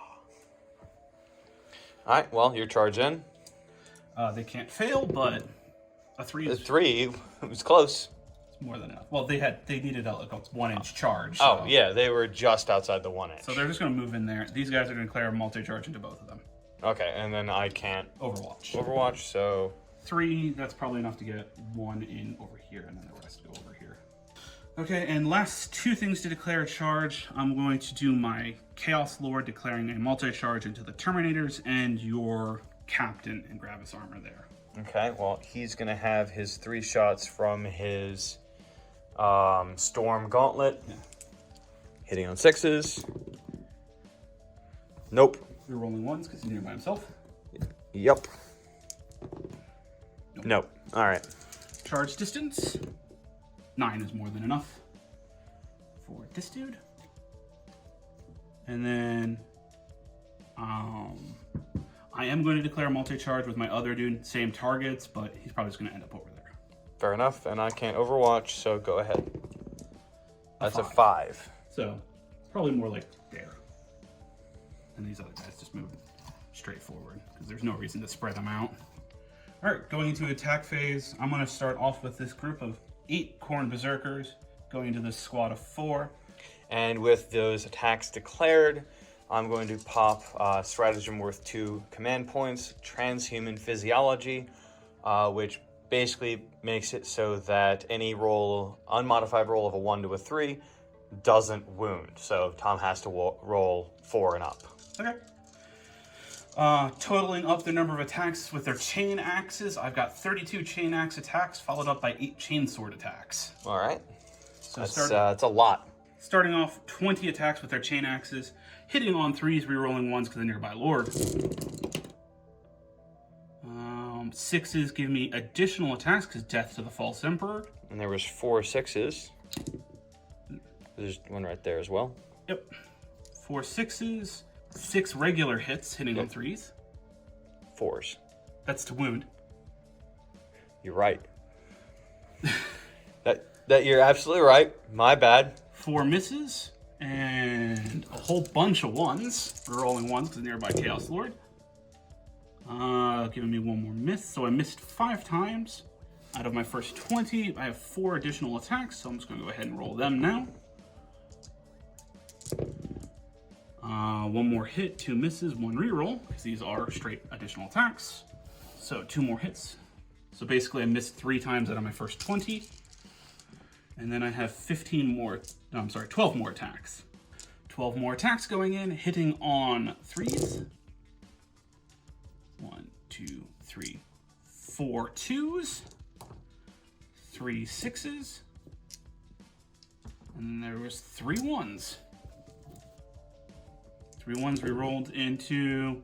S4: Alright, well, your charge in.
S2: They can't fail, but a 3
S4: The
S2: is
S4: 3, it was close.
S2: more than enough. Well, they needed a 1-inch charge.
S4: Oh,
S2: so.
S4: yeah, they were just outside the 1 inch.
S2: So they're just going to move in there. These guys are going to declare a multi-charge into both of them.
S4: Okay, and then I can't
S2: Overwatch.
S4: so
S2: 3, that's probably enough to get 1 in over here, and then the rest go over here. Okay, and last 2 things to declare a charge. I'm going to do my Chaos Lord declaring a multi-charge into the Terminators and your Captain and Gravis armor there.
S4: Okay, well, he's going to have his 3 shots from his Storm Gauntlet.
S2: Yeah.
S4: Hitting on 6s. Nope.
S2: You're rolling 1s because he's near by himself.
S4: Yep. Nope. All right.
S2: Charge distance. 9 is more than enough for this dude. And then I am going to declare a multi-charge with my other dude. Same targets, but he's probably just going to end up over there.
S4: Fair enough, and I can't Overwatch, so go ahead. That's a
S2: 5.
S4: 5.
S2: So probably more like there. And these other guys just move straightforward because there's no reason to spread them out. All right, going into attack phase, I'm going to start off with this group of 8 Khorne Berserkers going into this squad of 4.
S4: And with those attacks declared, I'm going to pop stratagem worth 2 command points, transhuman physiology, which basically makes it so that any roll, unmodified roll of a 1 to a 3 doesn't wound. So Tom has to roll 4 and up.
S2: Okay. Totaling up the number of attacks with their chain axes, I've got 32 chain axe attacks, followed up by 8 chainsword attacks.
S4: All right.
S2: So
S4: That's a lot.
S2: Starting off, 20 attacks with their chain axes, hitting on 3s, rerolling 1s because of nearby lord. 6s give me additional attacks because death to the false emperor.
S4: And there was 4 6s. There's one right there as well.
S2: Yep. 4 6s, 6 regular hits hitting on 3s.
S4: 4s.
S2: That's to wound.
S4: You're right. that you're absolutely right. My bad.
S2: 4 misses and a whole bunch of 1s. Rolling 1s because nearby Chaos Lord. Giving me 1 more miss. So I missed 5 times. Out of my first 20, I have 4 additional attacks, so I'm just going to go ahead and roll them now. 1 more hit, 2 misses, 1 reroll, because these are straight additional attacks. So 2 more hits. So basically I missed 3 times out of my first 20. And then I have 12 more attacks. 12 more attacks going in, hitting on 3s. 1, 2, 3, 4 2s. 3 6s. And there was 3 1s. 3 1s re-rolled into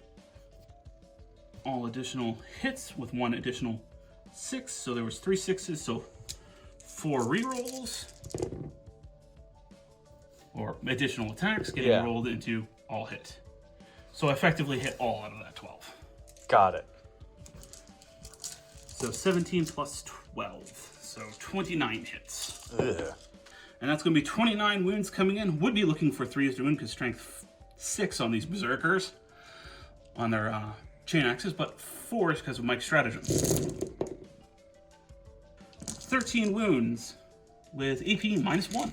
S2: all additional hits with 1 additional 6. So there was 3 6s, so 4 re-rolls. Or additional attacks getting rolled into all hit. So effectively hit all out of that 12.
S4: Got it.
S2: So 17 plus 12. So 29 hits.
S4: Ugh.
S2: And that's going to be 29 wounds coming in. Would be looking for 3s to wound because strength 6 on these berserkers on their chain axes, but 4s because of Mike's stratagem. 13 wounds with AP -1.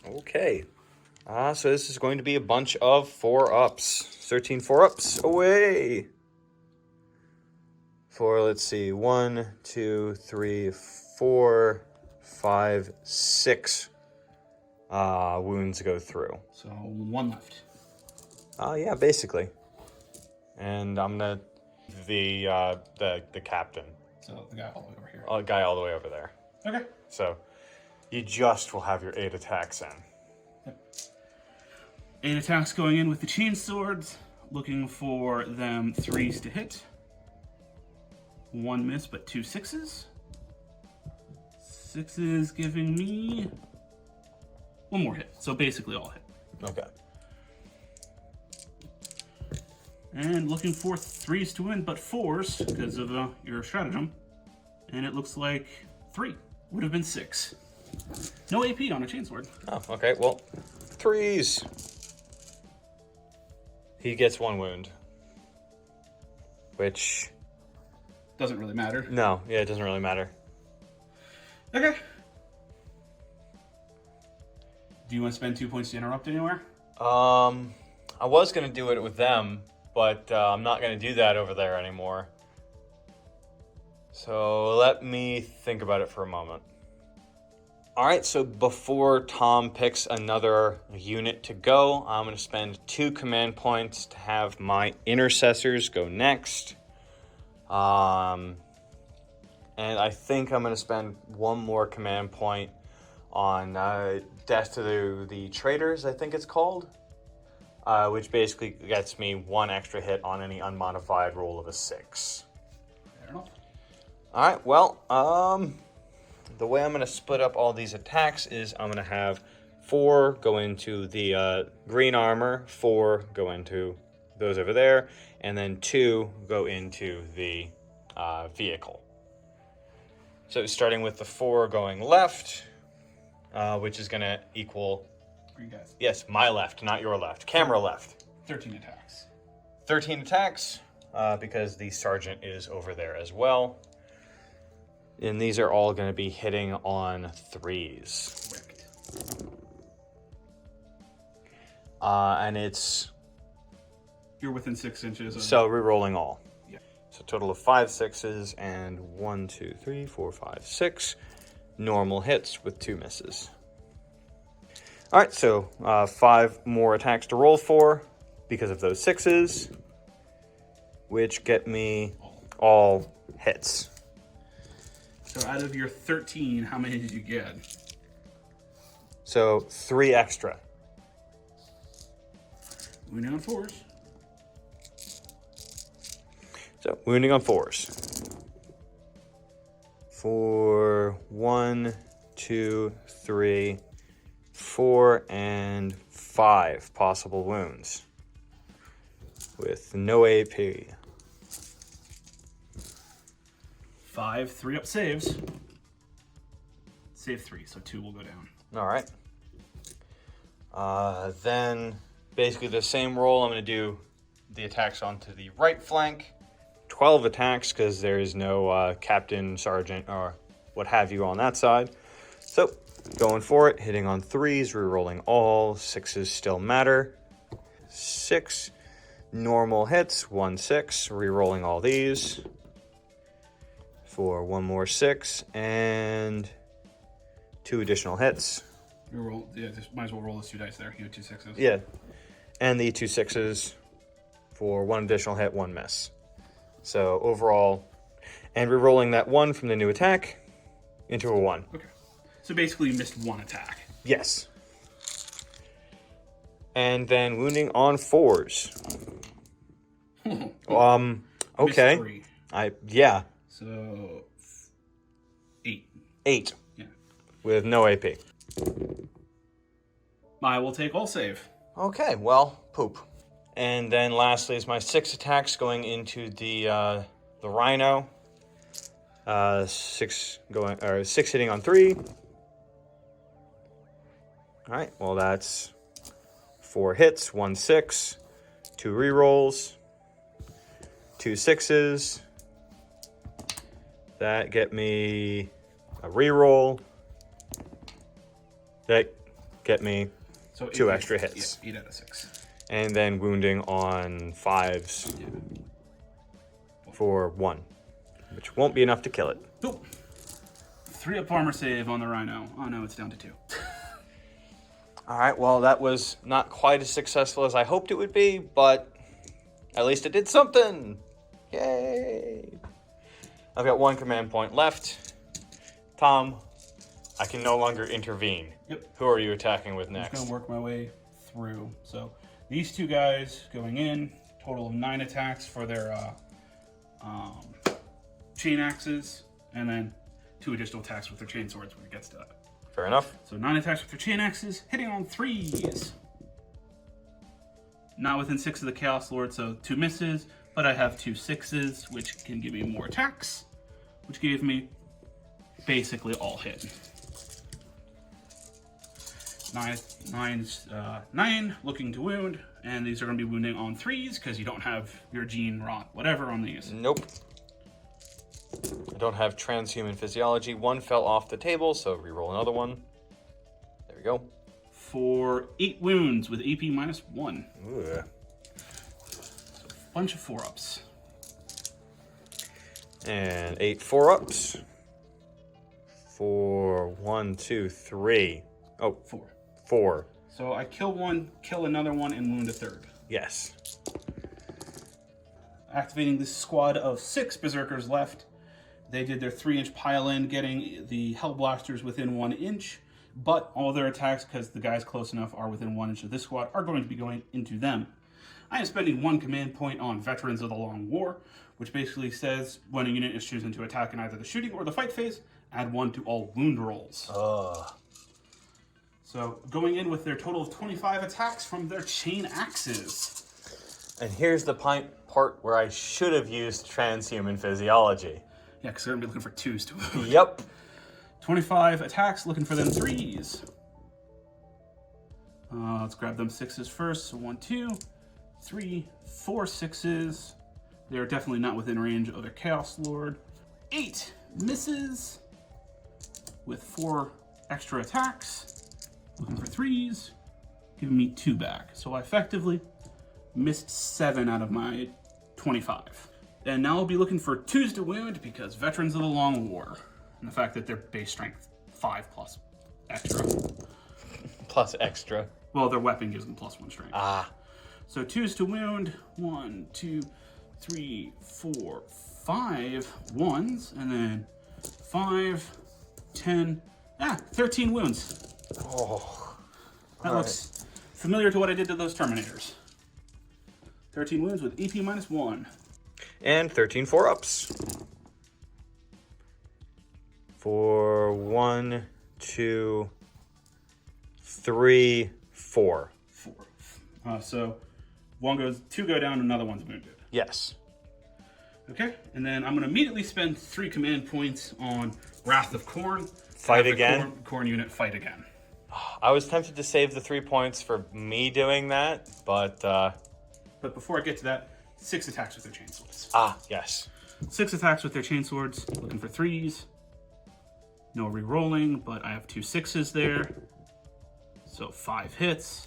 S4: Okay. So this is going to be a bunch of 4-ups. 13 4-ups away. For, let's see, 1, 2, 3, 4, 5, 6 wounds go through.
S2: So 1 left.
S4: Yeah, basically. And I'm gonna the captain.
S2: So the guy all the way over here.
S4: Guy all the way over there.
S2: Okay.
S4: So you just will have your 8 attacks in.
S2: Yep. 8 attacks going in with the chain swords. Looking for them 3s to hit. 1 miss, but 2 6s. 6s giving me 1 more hit. So basically all hit.
S4: Okay.
S2: And looking for 3s to win, but 4s because of your stratagem. And it looks like 3 would have been 6. No AP on a chainsword.
S4: Oh, okay. Well, 3s. He gets 1 wound. Which...
S2: Doesn't really matter.
S4: No, yeah, it doesn't really matter.
S2: Okay. Do you want to spend 2 points to interrupt anywhere?
S4: I was going to do it with them, but I'm not going to do that over there anymore. So let me think about it for a moment. All right, so before Tom picks another unit to go, I'm going to spend 2 command points to have my intercessors go next. And I think I'm going to spend 1 more command point on Death to the Traitors, I think it's called. Which basically gets me 1 extra hit on any unmodified roll of a 6.
S2: Fair enough.
S4: Alright, well, the way I'm going to split up all these attacks is I'm going to have 4 go into the green armor, 4 go into those over there, and then 2 go into the vehicle. So starting with the 4 going left, which is going to equal...
S2: Green guys.
S4: Yes, my left, not your left. Camera left.
S2: 13 attacks.
S4: 13 attacks because the sergeant is over there as well. And these are all going to be hitting on 3s.
S2: Correct.
S4: And it's...
S2: You're within 6 inches.
S4: So re-rolling all.
S2: Yeah.
S4: So total of 5 6s and 1, 2, 3, 4, 5, 6 normal hits with 2 misses. All right, so 5 more attacks to roll for because of those 6s, which get me all hits.
S2: So out of your 13, how many did you get?
S4: So 3 extra.
S2: Wounding on 4s.
S4: So wounding on 4s. For 1, 2, 3, 4, and 5 possible wounds with no AP.
S2: 5 3-up saves. Save 3, so 2 will go down.
S4: All right. Then basically the same roll. I'm going to do the attacks onto the right flank. 12 attacks because there is no captain, sergeant, or what have you on that side. So going for it, hitting on 3s, re-rolling all. 6s still matter. 6 normal hits, 1 6, re-rolling all these. For 1 more 6 and 2 additional hits.
S2: You roll, yeah, just might as well roll those 2 dice there. You have 2 6s.
S4: Yeah. And the 2 6s for 1 additional hit, 1 miss. So overall, and re-rolling that 1 from the new attack into a 1.
S2: Okay. So basically you missed 1 attack.
S4: Yes. And then wounding on 4s. Okay.
S2: Missed 3.
S4: Yeah.
S2: So 8.
S4: 8.
S2: Yeah.
S4: With no AP.
S2: I will take all save.
S4: Okay, well, poop. And then lastly is my 6 attacks going into the rhino. 6 hitting on 3. All right, well that's 4 hits, 1 6, 2 rerolls, 2 6s. That get me a reroll. That get me
S2: So
S4: 2
S2: 8
S4: extra hits.
S2: Yeah, 8 out of 6.
S4: And then wounding on 5s
S2: Yeah.
S4: for 1, which won't be enough to kill it.
S2: Nope. 3-up armor save on the rhino. Oh no, it's down to 2.
S4: All right, well, that was not quite as successful as I hoped it would be, but at least it did something. Yay. I've got 1 command point left. Tom, I can no longer intervene.
S2: Yep.
S4: Who are you attacking with
S2: I'm
S4: next?
S2: just gonna work my way through. So these 2 guys going in, total of 9 attacks for their chain axes, and then 2 additional attacks with their chain swords when it gets to that.
S4: Fair enough.
S2: So 9 attacks with their chain axes, hitting on 3s. Not within 6 of the Chaos Lord, so 2 misses, but I have 2 6s, which can give me more attacks, which gave me basically all hit. 9 looking to wound, and these are going to be wounding on 3s because you don't have your gene rot, whatever on these.
S4: Nope. I don't have transhuman physiology. 1 fell off the table, so reroll another one. There we go.
S2: For 8 wounds with AP -1.
S4: Ooh.
S2: So a bunch of 4-ups.
S4: And 8 4-ups. For 1, 2, 3. Oh,
S2: 4.
S4: 4.
S2: So I kill 1, kill another one, and wound a 3rd.
S4: Yes.
S2: Activating this squad of 6 berserkers left. They did their 3-inch pile-in, getting the Hellblasters within 1 inch, but all their attacks, because the guys close enough are within 1 inch of this squad, are going to be going into them. I am spending 1 command point on Veterans of the Long War, which basically says when a unit is chosen to attack in either the shooting or the fight phase, add 1 to all wound rolls. So going in with their total of 25 attacks from their chain axes.
S4: And here's the part where I should have used transhuman physiology.
S2: Yeah, because they're going to be looking for 2s to wound.
S4: Yep.
S2: 25 attacks, looking for them 3s. Let's grab them 6s first. So 1, 2, 3, 4 sixes. They're definitely not within range of a Chaos Lord. 8 misses with 4 extra attacks. Looking for 3s, giving me 2 back. So I effectively missed 7 out of my 25. And now I'll be looking for 2s to wound because Veterans of the Long War. And the fact that they're base strength 5 plus extra.
S4: Plus extra.
S2: Well, their weapon gives them +1 strength.
S4: Ah.
S2: So 2s to wound. 1, 2, 3, 4, 5 ones. And then 5, 10, 13 wounds.
S4: Oh.
S2: That looks familiar to what I did to those Terminators. 13 wounds with EP -1.
S4: And 13 4-ups. For 1, 2, 3, 4.
S2: 4. So 2 go down, another one's wounded.
S4: Yes.
S2: Okay, and then I'm going to immediately spend 3 command points on Wrath of Khorne.
S4: Fight
S2: Have the
S4: again?
S2: Khorne unit fight again.
S4: I was tempted to save the 3 points for me doing that, but
S2: But before I get to that, 6 attacks with their chainswords.
S4: yes.
S2: 6 attacks with their chainswords, looking for 3s. No re-rolling, but I have 2 6s there. So 5 hits.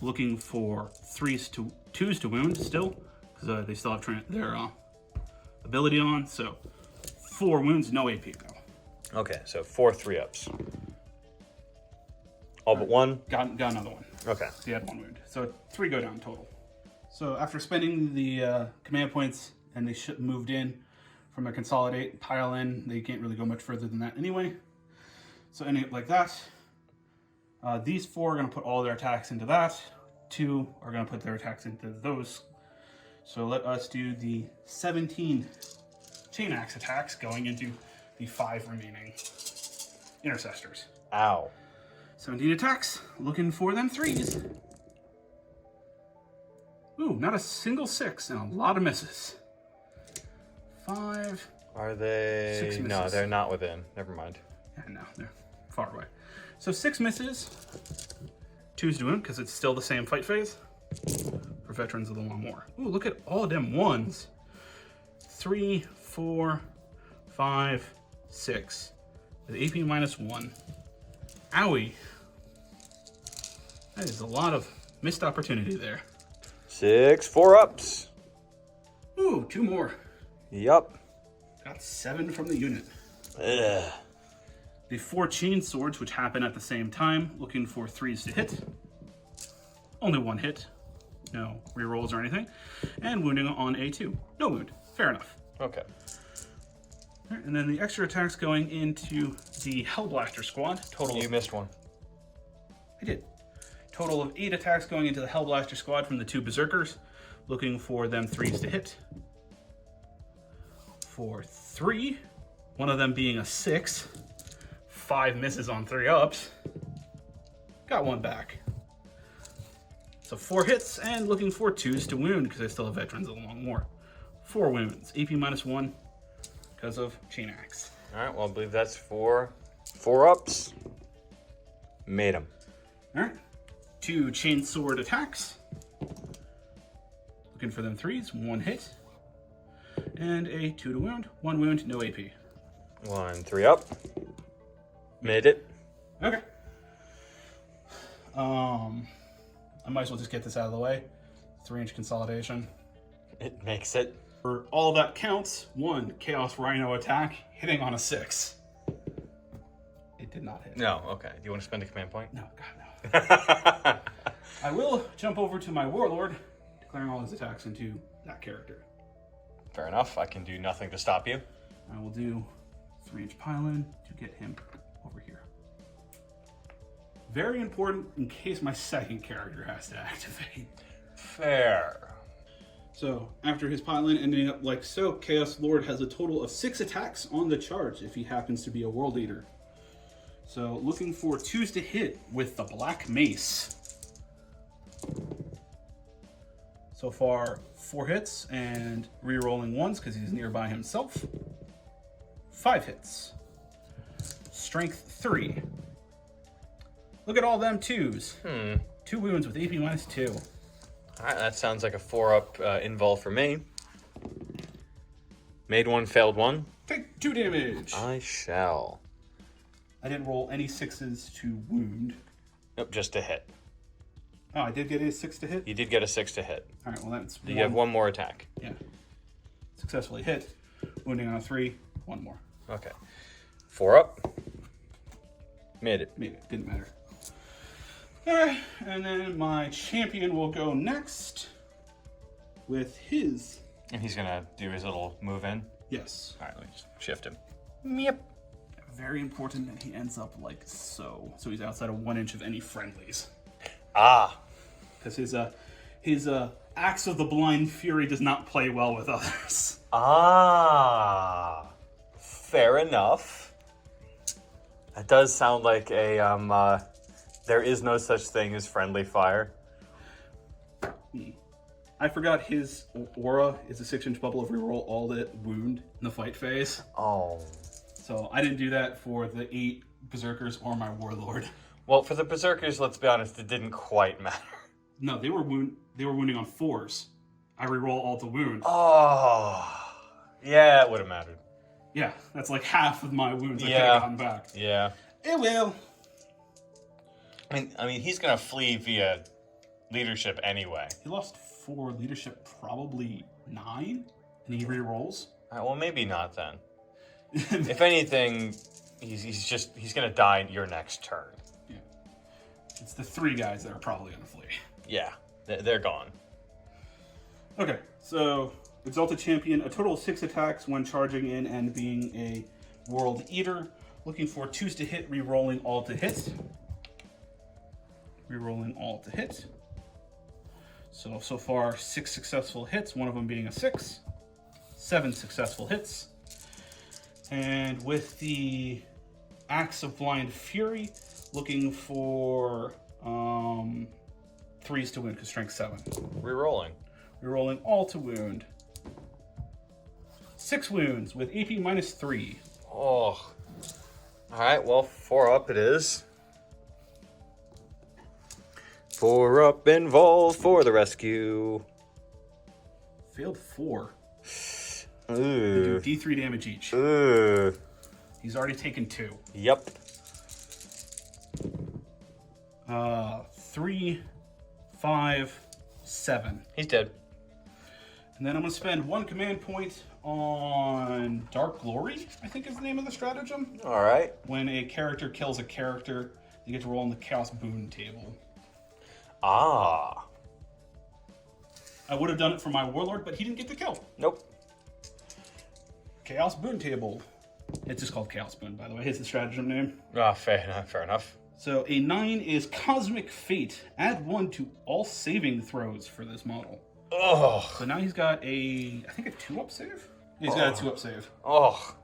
S2: Looking for 2s to wound still, because they still have their ability on. So 4 wounds, no AP though.
S4: Okay, so 4 3-ups. All but 1?
S2: Got another one.
S4: Okay.
S2: So he had 1 wound. So 3 go down total. So after spending the command points and they moved in from a consolidate, pile in, they can't really go much further than that anyway. So ending it like that. These 4 are going to put all their attacks into that. 2 are going to put their attacks into those. So let us do the 17 chain axe attacks going into the 5 remaining intercessors.
S4: Ow.
S2: 17 attacks, looking for them 3s. Ooh, not a single 6 and a lot of misses. 5.
S4: Are they?
S2: 6 misses.
S4: No, they're not within. Never mind.
S2: Yeah, no, they're far away. So 6 misses. 2's to wound because it's still the same fight phase for Veterans of the Long War. Ooh, look at all them 1s. 3, 4, 5, 6. With AP -1. Owie. That is a lot of missed opportunity there.
S4: 6 4-ups.
S2: Ooh, 2 more.
S4: Yup.
S2: Got 7 from the unit.
S4: Ugh.
S2: The 4 chain swords, which happen at the same time, looking for 3s to hit. Only 1 hit. No rerolls or anything. And wounding on A2. No wound. Fair enough.
S4: Okay.
S2: All right, and then the extra attacks going into the Hellblaster squad. Total.
S4: You missed one.
S2: I did. Total of 8 attacks going into the Hellblaster squad from the 2 Berserkers. Looking for them 3s to hit. For 3. One of them being a 6. 5 misses on 3 ups. Got 1 back. So 4 hits and looking for 2s to wound because I still have Veterans of the Long War. 4 wounds. AP -1 because of chain axe.
S4: All right, well, I believe that's 4 4-ups. Made them.
S2: All right. 2 chain sword attacks. Looking for them 3s. 1 hit. And a 2 to wound. 1 wound, no AP.
S4: 1 3-up. Made it.
S2: Okay. I might as well just get this out of the way. 3-inch consolidation.
S4: It makes it.
S2: For all that counts, 1 Chaos Rhino attack hitting on a 6. It did not hit.
S4: No, okay. Do you want to spend a command point?
S2: No, God, no. I will jump over to my Warlord, declaring all his attacks into that character.
S4: Fair enough. I can do nothing to stop you.
S2: I will do 3-inch pylon to get him over here. Very important in case my second character has to activate.
S4: Fair.
S2: So, after his pylon ending up like so, Chaos Lord has a total of 6 attacks on the charge if he happens to be a World Eater. So, looking for 2s to hit with the Black Mace. So far, 4 hits and re-rolling 1s because he's nearby himself. 5 hits. Strength 3. Look at all them 2s. 2 wounds with AP -2.
S4: All right, that sounds like a 4-up invul for me. Made one, failed one.
S2: Take 2 damage.
S4: I shall.
S2: I didn't roll any 6s to wound.
S4: Nope, just to hit.
S2: Oh, I did get a 6 to hit?
S4: You did get a 6 to hit.
S2: All right, well, that's
S4: You have one more attack.
S2: Yeah. Successfully hit. Wounding on a 3. 1 more.
S4: Okay. 4 up. Made it.
S2: Maybe. Didn't matter. All right, and then my champion will go next with his...
S4: And he's going to do his little move in.
S2: Yes.
S4: All right, let me just shift him.
S2: Yep. Very important that he ends up like so. So he's outside of 1 inch of any friendlies.
S4: Ah.
S2: Because his Axe of the Blind Fury does not play well with others.
S4: Ah. Fair enough. That does sound like a, there is no such thing as friendly fire.
S2: I forgot his aura is a 6-inch bubble of reroll all the wound in the fight phase.
S4: Oh.
S2: So I didn't do that for the 8 Berserkers or my Warlord.
S4: Well, for the Berserkers, let's be honest, it didn't quite matter.
S2: No, they were wounding on 4s. I reroll all to wound.
S4: Oh. Yeah, it would have mattered.
S2: Yeah, that's like half of my wounds I could
S4: Yeah.
S2: have gotten back.
S4: Yeah.
S2: It will.
S4: I mean, he's gonna flee via leadership anyway.
S2: He lost 4 leadership, probably 9, and he re-rolls.
S4: All right, well, maybe not then. If anything, he's gonna die your next turn.
S2: Yeah. It's the 3 guys that are probably gonna flee.
S4: Yeah, they're gone.
S2: Okay, so Exalted Champion, a total of 6 attacks when charging in and being a World Eater. Looking for 2s to hit, re-rolling all to hit. Re-rolling all to hit. So far 6 successful hits, one of them being a 6. 7 successful hits. And with the Axe of Blind Fury, looking for 3s to win, because strength 7.
S4: Rerolling.
S2: Rerolling all to wound. 6 wounds with AP minus 3.
S4: Oh. All right, well, 4 up it is. 4 up involved for the rescue.
S2: Failed 4.
S4: Ooh.
S2: They do D3 damage each.
S4: Ooh.
S2: He's already taken 2.
S4: Yep.
S2: 3, 5, 7.
S4: He's dead.
S2: And then I'm going to spend 1 command point on Dark Glory, I think is the name of the stratagem.
S4: All right.
S2: When a character kills a character, you get to roll on the Chaos Boon table.
S4: Ah.
S2: I would have done it for my Warlord, but he didn't get the kill.
S4: Nope.
S2: Chaos Boon table. It's just called Chaos Boon, by the way. It's the stratagem name.
S4: Ah, fair enough. Fair enough.
S2: So a 9 is Cosmic Fate. Add 1 to all saving throws for this model.
S4: Oh.
S2: So now he's got I think a 2-up save? He's got a 2-up save.
S4: Oh.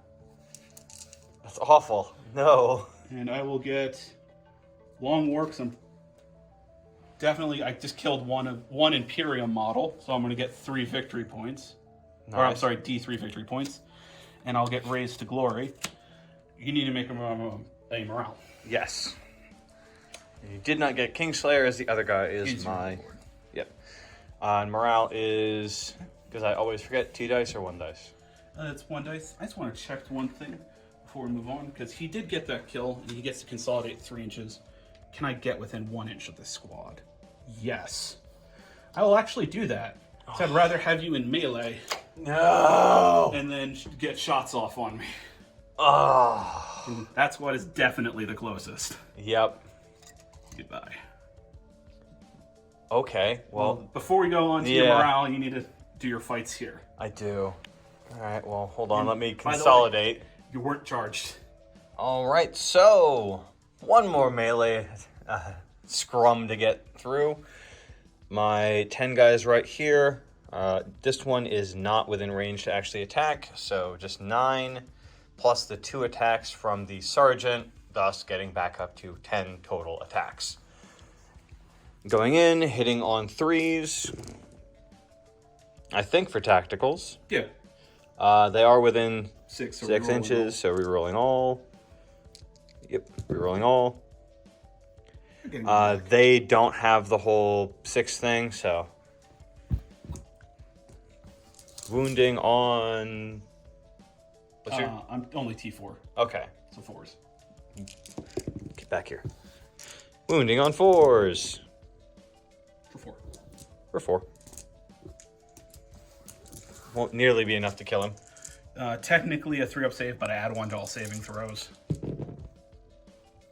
S4: That's awful. No.
S2: And I will get Long War, because I just killed one Imperium model, so I'm going to get 3 victory points.
S4: Nice.
S2: Or I'm sorry, D3 victory points. And I'll get Raised to Glory. You need to make a morale.
S4: Yes. You did not get Kingslayer, as the other guy is
S2: He's
S4: my...
S2: your board.
S4: Yep. And morale is... Because I always forget, 2 dice or 1 dice?
S2: It's 1 dice. I just want to check one thing before we move on, because he did get that kill, and he gets to consolidate 3 inches. Can I get within 1 inch of this squad? Yes. I will actually do that. So I'd rather have you in melee
S4: No!
S2: and then get shots off on me.
S4: Oh.
S2: That squad is definitely the closest.
S4: Yep.
S2: Goodbye.
S4: Okay, well,
S2: Before we go on to your
S4: yeah.
S2: morale, you need to do your fights here.
S4: I do. All right, well, hold on. Let me
S2: by the way-
S4: consolidate.
S2: You weren't charged.
S4: All right, so 1 more melee scrum to get through. My 10 guys right here. This one is not within range to actually attack, so just 9 plus the 2 attacks from the sergeant, thus getting back up to 10 total attacks. Going in, hitting on 3s. I think for tacticals.
S2: Yeah.
S4: They are within
S2: 6. So
S4: 6 inches, so rerolling all. Yep, rerolling all. They don't have the whole 6 thing, so Wounding on...
S2: I'm only T4,
S4: Okay.
S2: so 4s.
S4: Get back here. Wounding on 4s.
S2: For 4.
S4: For 4. Won't nearly be enough to kill him.
S2: Technically a 3-up save, but I add 1 to all saving throws.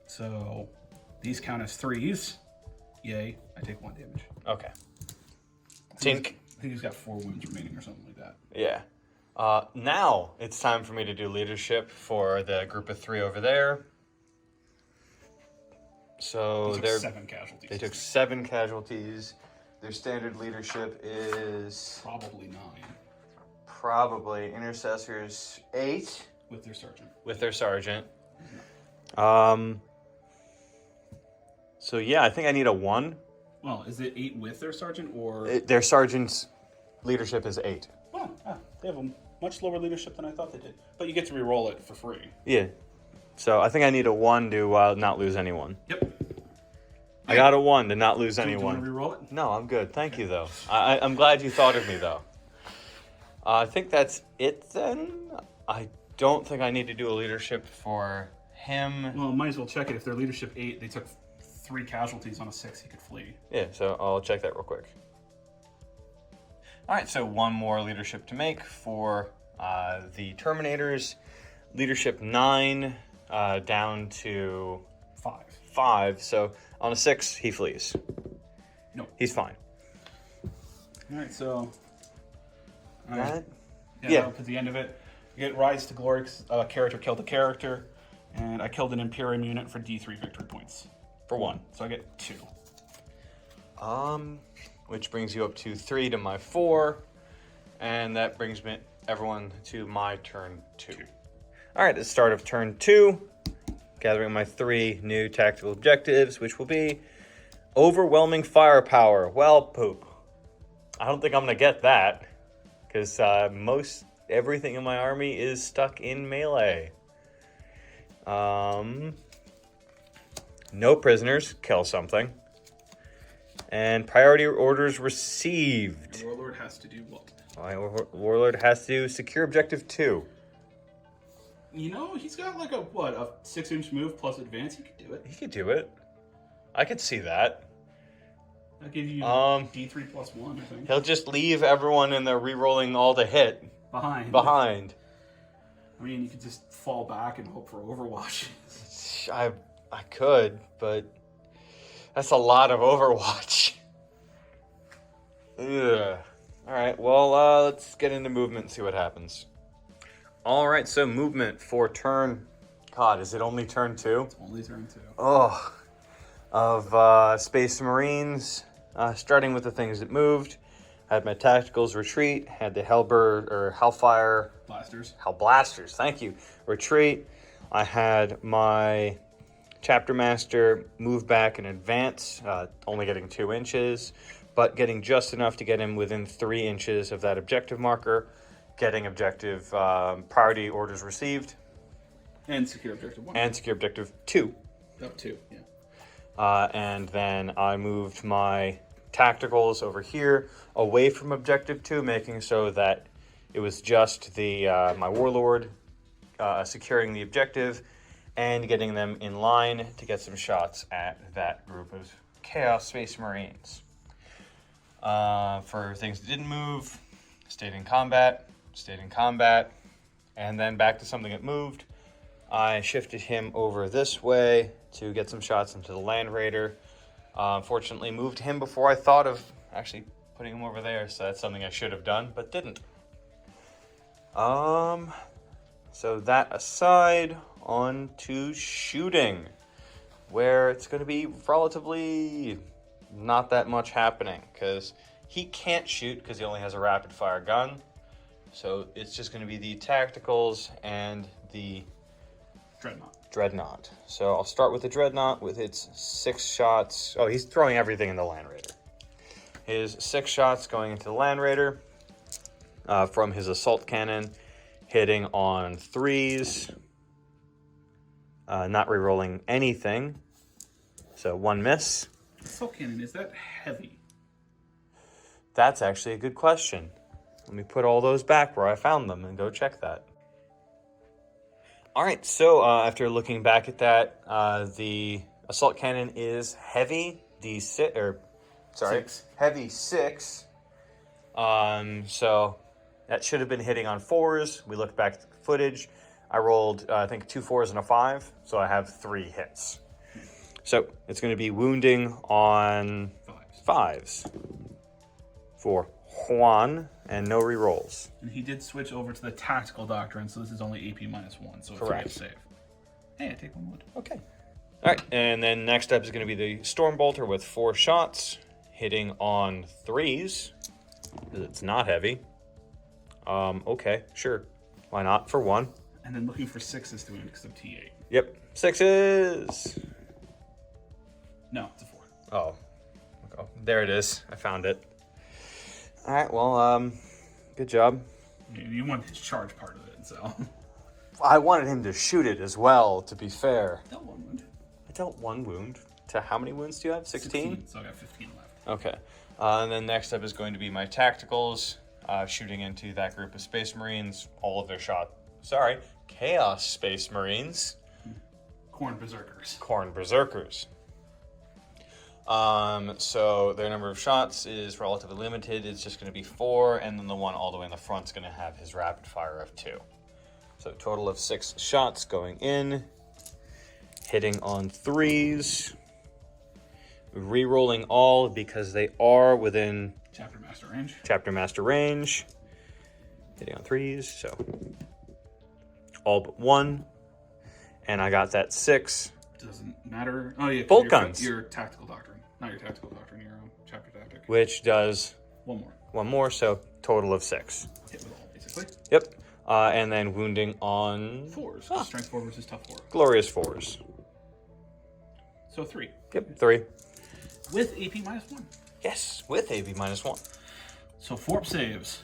S2: So these count as 3s. Yay, I take 1 damage.
S4: Okay.
S2: I
S4: Tink.
S2: think he's got 4 wounds remaining or something like that.
S4: Yeah. Now it's time for me to do leadership for the group of 3 over there. So
S2: They took 7 casualties.
S4: They took 7 casualties. Their standard leadership is
S2: Probably 9.
S4: probably intercessors 8
S2: With their sergeant.
S4: with their sergeant. So yeah, I think I need a 1.
S2: Well, is it 8 with their sergeant or?
S4: Their sergeant's leadership is 8.
S2: Oh, they have a much lower leadership than I thought they did. But you get to re-roll it for free.
S4: Yeah. So I think I need a 1 to not lose anyone.
S2: Yep.
S4: I got a 1 to not lose
S2: Do you want to
S4: anyone.
S2: re-roll it?
S4: No, I'm good. Thank you, though. I'm glad you thought of me, though. I think that's it, then. I don't think I need to do a leadership for him.
S2: Well, might as well check it. If their leadership 8, they took 3 casualties on a 6, he could flee.
S4: Yeah, so I'll check that real quick. All right, so 1 more leadership to make for the Terminators. Leadership 9 down to
S2: 5.
S4: 5. So on a 6, he flees.
S2: No.
S4: He's fine.
S2: All right, so.
S4: That?
S2: Yeah. Up at the end of it, you get Rise to Glory. Character killed a character, and I killed an Imperium unit for D3 victory points.
S4: For 1.
S2: So I get 2.
S4: Which brings you up to 3 to my 4, and that brings everyone to my turn 2. All right, at the start of turn 2, gathering my 3 new tactical objectives, which will be overwhelming firepower. Well, poop. I don't think I'm gonna get that, because most everything in my army is stuck in melee. No prisoners, kill something. And priority orders received.
S2: Your Warlord has to do what?
S4: My warlord has to secure objective 2.
S2: You know, he's got like a 6-inch move plus advance. He could do it.
S4: He could do it. I could see that.
S2: That gives you D3 plus 1, I think.
S4: He'll just leave everyone in there re-rolling all to hit
S2: Behind. I mean, you could just fall back and hope for Overwatch.
S4: I could, but that's a lot of Overwatch. Ugh. All right, well, let's get into movement and see what happens. All right, so movement for turn... God, is it only turn 2?
S2: It's only turn 2.
S4: Oh, of Space Marines, starting with the things that moved. I had my Tacticals retreat, had the Hellfire... Hellblasters, thank you. Retreat. I had my Chapter Master move back and advance, only getting 2 inches, but getting just enough to get him within 3 inches of that objective marker, getting objective priority orders received.
S2: And secure objective 1.
S4: And secure objective 2.
S2: Up 2, yeah.
S4: And then I moved my tacticals over here away from objective 2, making so that it was just the my warlord securing the objective and getting them in line to get some shots at that group of Chaos Space Marines. For things that didn't move, stayed in combat, and then back to something that moved. I shifted him over this way to get some shots into the Land Raider. Unfortunately, moved him before I thought of actually putting him over there, so that's something I should have done, but didn't. So that aside, on to shooting, where it's going to be relatively not that much happening, because he can't shoot because he only has a rapid fire gun. So it's just going to be the tacticals and the Dreadnought. So I'll start with the Dreadnought with its 6 shots. Oh, he's throwing everything in the Land Raider. His 6 shots going into the Land Raider from his assault cannon, hitting on 3s, not re-rolling anything. So 1 miss.
S2: Assault cannon, is that heavy?
S4: That's actually a good question. Let me put all those back where I found them and go check that. All right, so after looking back at that, the assault cannon is heavy heavy 6. So that should have been hitting on 4s. We looked back at the footage. I rolled, I think, 2 4s and a 5, so I have 3 hits. So it's going to be wounding on 5s for Juan, and no rerolls.
S2: And he did switch over to the tactical doctrine, so this is only AP -1, so
S4: Correct.
S2: It's a save. Hey, I take 1 wound.
S4: Okay. All right, and then next up is going to be the Storm Bolter with 4 shots, hitting on 3s, because it's not heavy. Okay, sure. Why not for 1?
S2: And then looking for 6s to win because of T8.
S4: Yep, 6s.
S2: No, it's a 4.
S4: Oh, there it is. I found it. All right, well, good job.
S2: You want his charge part of it, so.
S4: I wanted him to shoot it as well, to be fair.
S2: Dealt 1 wound.
S4: I dealt 1 wound. To how many wounds do you have? 16?
S2: So I got 15 left.
S4: Okay. And then next up is going to be my tacticals, shooting into that group of Space Marines. All of their Chaos Space Marines.
S2: Khorne Berserkers.
S4: Khorne Berserkers. So their number of shots is relatively limited. It's just going to be 4, and then the one all the way in the front is going to have his rapid fire of 2. So total of 6 shots going in, hitting on 3s, re-rolling all because they are within Chapter Master range, hitting on 3s, so all but 1, and I got that 6.
S2: Doesn't matter. Oh yeah,
S4: bolt guns.
S2: Your tactical doctrine, not your tactical doctrine. Your chapter tactic.
S4: Which does
S2: 1 more.
S4: 1 more, so total of 6.
S2: Hit with all, basically.
S4: Yep. And then wounding on
S2: 4s. Strength 4 versus tough 4.
S4: glorious 4s.
S2: So 3.
S4: Yep, 3.
S2: With AP -1.
S4: Yes, with AP -1.
S2: So 4 saves.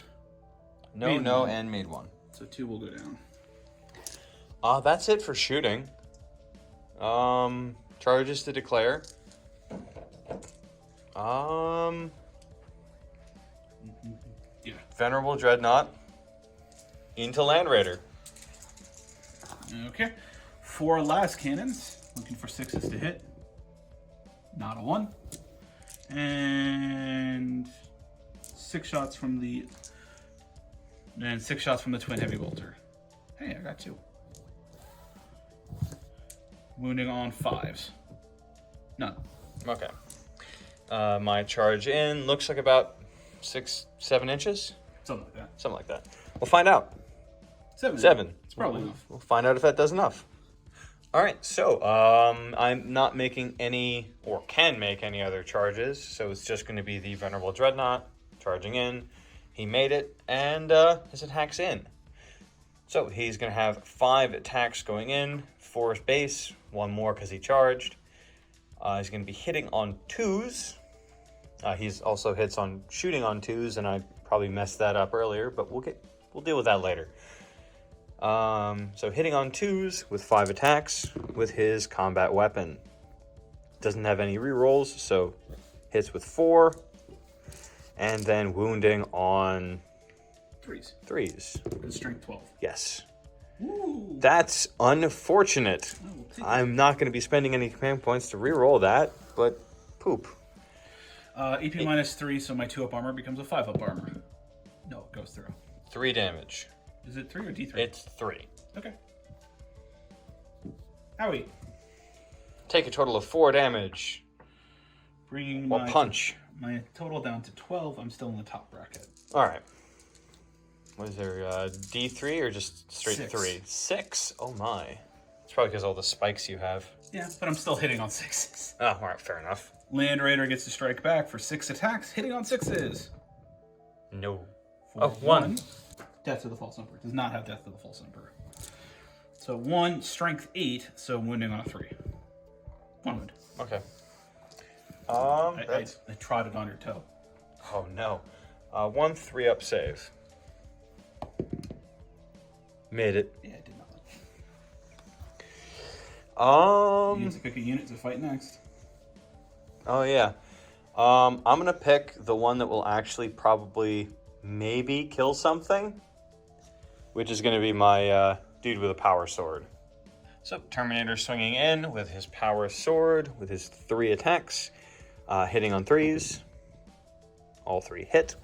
S4: No,
S2: Made one.
S4: and made 1.
S2: So 2 will go down.
S4: That's it for shooting. Charges to declare.
S2: Yeah.
S4: Venerable Dreadnought into Land Raider.
S2: Okay. 4 last cannons. Looking for 6s to hit. Not a 1. And 6 shots from the. And 6 shots from the twin heavy bolter. Hey, I got 2. Wounding on 5s. None.
S4: Okay. My charge in looks like about 6-7 inches.
S2: Something like that.
S4: Something like that. We'll find out. 7.
S2: It's probably enough.
S4: We'll find out if that does enough. All right, so I'm not making any, or can make any other charges, so it's just going to be the Venerable Dreadnought charging in. He made it, and his attack's in. So he's going to have 5 attacks going in, 4 base, 1 more because he charged. He's going to be hitting on 2s. He's also hits on shooting on 2s, and I probably messed that up earlier, but we'll deal with that later. So hitting on 2s with 5 attacks with his combat weapon. Doesn't have any rerolls, so hits with 4. And then wounding on 3s.
S2: With strength 12.
S4: Yes.
S2: Ooh.
S4: That's unfortunate. I'm not going to be spending any command points to reroll that, but poop.
S2: AP -3, so my 2-up armor becomes a 5-up armor. No, it goes through.
S4: 3 damage.
S2: Is it 3 or D3?
S4: It's 3.
S2: Okay. Owie.
S4: Take a total of 4 damage.
S2: Bringing
S4: Well, punch.
S2: my total down to 12. I'm still in the top bracket.
S4: All right. What is there, D3 or just straight
S2: 6.
S4: 3? 6? Oh my. It's probably because all the spikes you have.
S2: Yeah, but I'm still hitting on 6s.
S4: Oh, all right, fair enough.
S2: Land Raider gets to strike back for 6 attacks, hitting on 6s.
S4: No.
S2: For
S4: Oh, 1.
S2: Death to the False Emperor. Does not have Death to the False Emperor. So 1, strength 8, so wounding on a 3. 1 wound.
S4: Okay.
S2: I trotted on your toe.
S4: Oh no. 1 3-up save. Made it.
S2: Yeah, it did not.
S4: You
S2: need to pick a unit to fight next.
S4: Oh yeah. I'm gonna pick the one that will actually probably maybe kill something, which is going to be my dude with a power sword. So Terminator swinging in with his power sword with his 3 attacks, hitting on 3s. All 3 hit.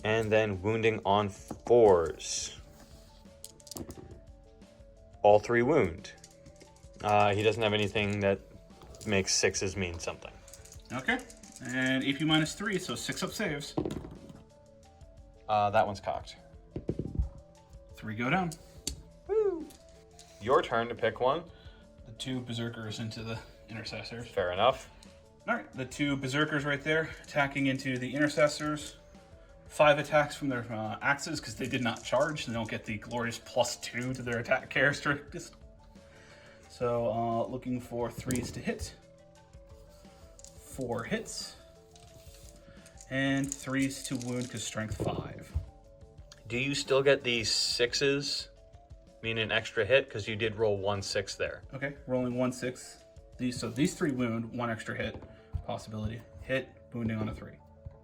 S4: And then wounding on 4s. All 3 wound. He doesn't have anything that makes 6s mean something.
S2: Okay. And AP -3, so 6 up saves.
S4: That one's cocked.
S2: 3 go down.
S4: Woo! Your turn to pick one.
S2: The 2 berserkers into the intercessors.
S4: Fair enough.
S2: Alright, the 2 berserkers right there, attacking into the intercessors. 5 attacks from their axes, because they did not charge. They don't get the glorious +2 to their attack characteristics. So, looking for 3s to hit. 4 hits. And 3s to wound, because strength 5.
S4: Do you still get these 6s, mean an extra hit? Because you did roll 1 6 there.
S2: Okay, rolling 1 6. These 3 wound, 1 extra hit. Possibility. Hit, wounding on a 3.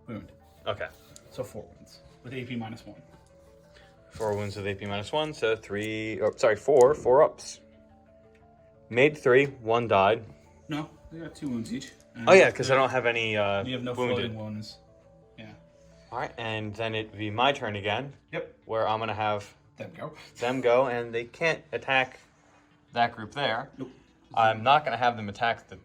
S2: Wound.
S4: Okay.
S2: So 4 wounds with AP -1.
S4: 4 wounds with AP -1, so 4 ups. Made 3, 1 died.
S2: No, they got 2 wounds each.
S4: Oh yeah, because I don't have any
S2: You have no
S4: wounded.
S2: floating wounds. Yeah.
S4: All right, and then it'd be my turn again.
S2: Yep.
S4: Where I'm gonna have
S2: Go.
S4: them go, and they can't attack that group there.
S2: Nope.
S4: I'm not gonna have them attack the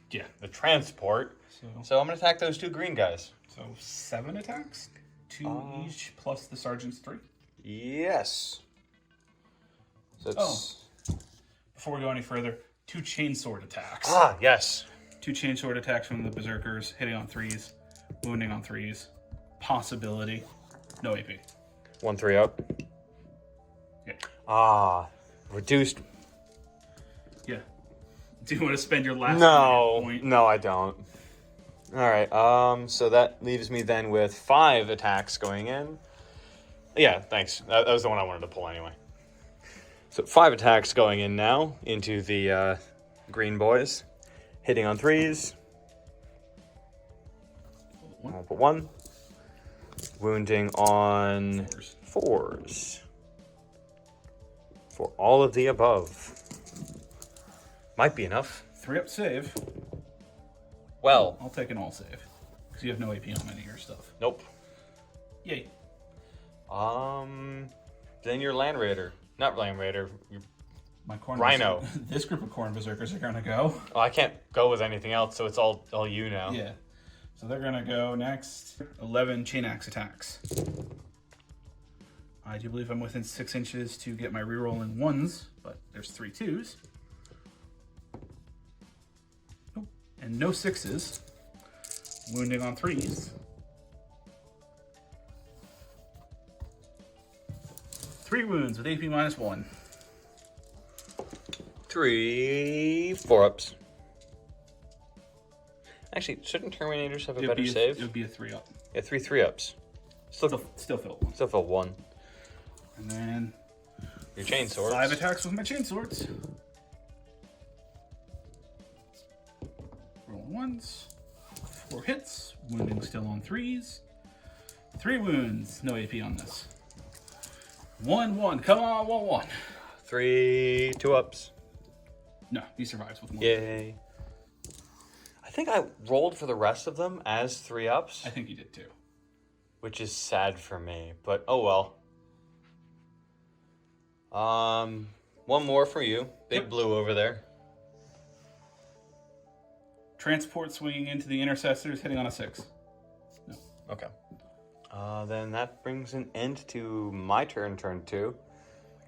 S2: Yeah.
S4: transport. So I'm gonna attack those 2 green guys.
S2: So 7 attacks, 2 each plus the sergeant's 3.
S4: Yes. So it's...
S2: Before we go any further, 2 chainsword attacks.
S4: Ah, yes.
S2: 2 chainsword attacks from the berserkers, hitting on 3s, wounding on 3s. Possibility, no AP.
S4: 1 3 up.
S2: Yeah.
S4: Ah, reduced.
S2: Yeah. Do you want to spend your last point?
S4: No, I don't. All right. So that leaves me then with 5 attacks going in. Yeah, thanks. That was the one I wanted to pull anyway. So 5 attacks going in now into the green boys, hitting on 3s. I'll put 1. Wounding on 4s. For all of the above. Might be enough.
S2: 3 up save.
S4: Well,
S2: I'll take an all save. Because you have no AP on any of your stuff.
S4: nope.
S2: Yay.
S4: Then your Land Raider. Not Land Raider.
S2: My corn
S4: Rhino.
S2: This group of corn berserkers are going to go.
S4: Oh, I can't go with anything else, so it's all you now.
S2: Yeah. So they're going to go next. 11 chain axe attacks. I do believe I'm within 6 inches to get my reroll in 1s, but there's 3 2s. Nope. And no 6s. Wounding on 3s. 3 wounds with AP -1.
S4: 3 4-ups. Actually, shouldn't Terminators have a better save?
S2: It would be a 3 up.
S4: Yeah, 3 3-ups.
S2: Still filled 1.
S4: Still felt 1.
S2: And then
S4: Your chain swords.
S2: 5 attacks with my chain swords. Roll 1s. 4 hits. Wounding still on 3s. 3 wounds. No AP on this. 1 1. Come on, 1 1.
S4: 3 2-ups.
S2: No, he survives with 1.
S4: Yay. I think I rolled for the rest of them as 3-ups,
S2: I think he did too.
S4: which is sad for me, but oh well. 1 more for you. Big Blue over there.
S2: Transport swinging into the intercessors, hitting on a 6. No.
S4: Okay. Then that brings an end to my turn 2.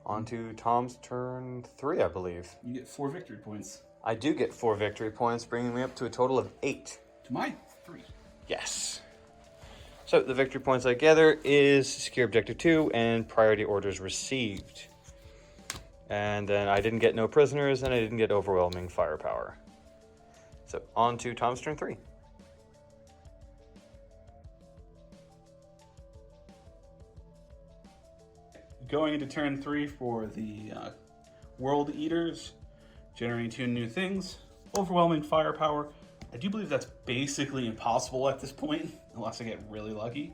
S4: On to Tom's turn 3, I believe.
S2: You get 4 victory points.
S4: I do get 4 victory points, bringing me up to a total of 8.
S2: To my 3.
S4: Yes. So the victory points I gather is secure objective 2 and priority orders received. And then I didn't get no prisoners, and I didn't get overwhelming firepower. So on to Tom's turn 3.
S2: Going into turn 3 for the World Eaters, generating 2 new things. Overwhelming firepower. I do believe that's basically impossible at this point, unless I get really lucky.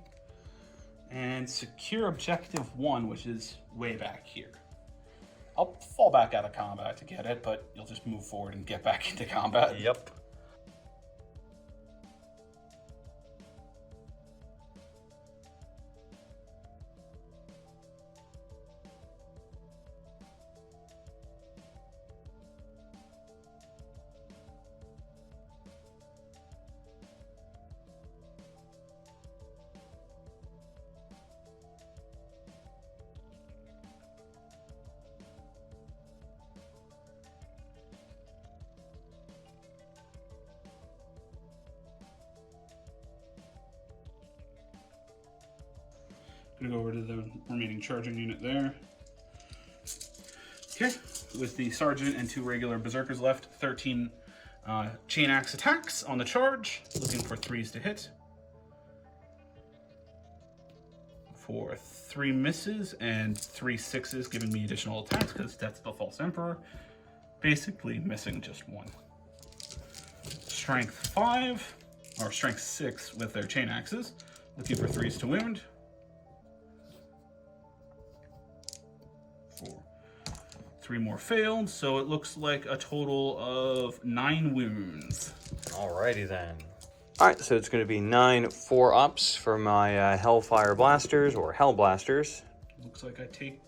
S2: and secure objective 1, which is way back here. I'll fall back out of combat to get it, but you'll just move forward and get back into combat.
S4: Yep.
S2: Gonna go over to the remaining charging unit there. Okay, with the sergeant and 2 regular berserkers left, 13 chain axe attacks on the charge, looking for 3s to hit. For 3 misses and 3 6s, giving me additional attacks because that's the false emperor. Basically missing just 1. Strength 5, or strength 6 with their chain axes, looking for 3s to wound. 4. 3 more failed, so it looks like a total of 9 wounds.
S4: Alrighty then. Alright, so it's going to be 9 4-ups for my Hellfire Blasters, or Hell Blasters.
S2: Looks like I take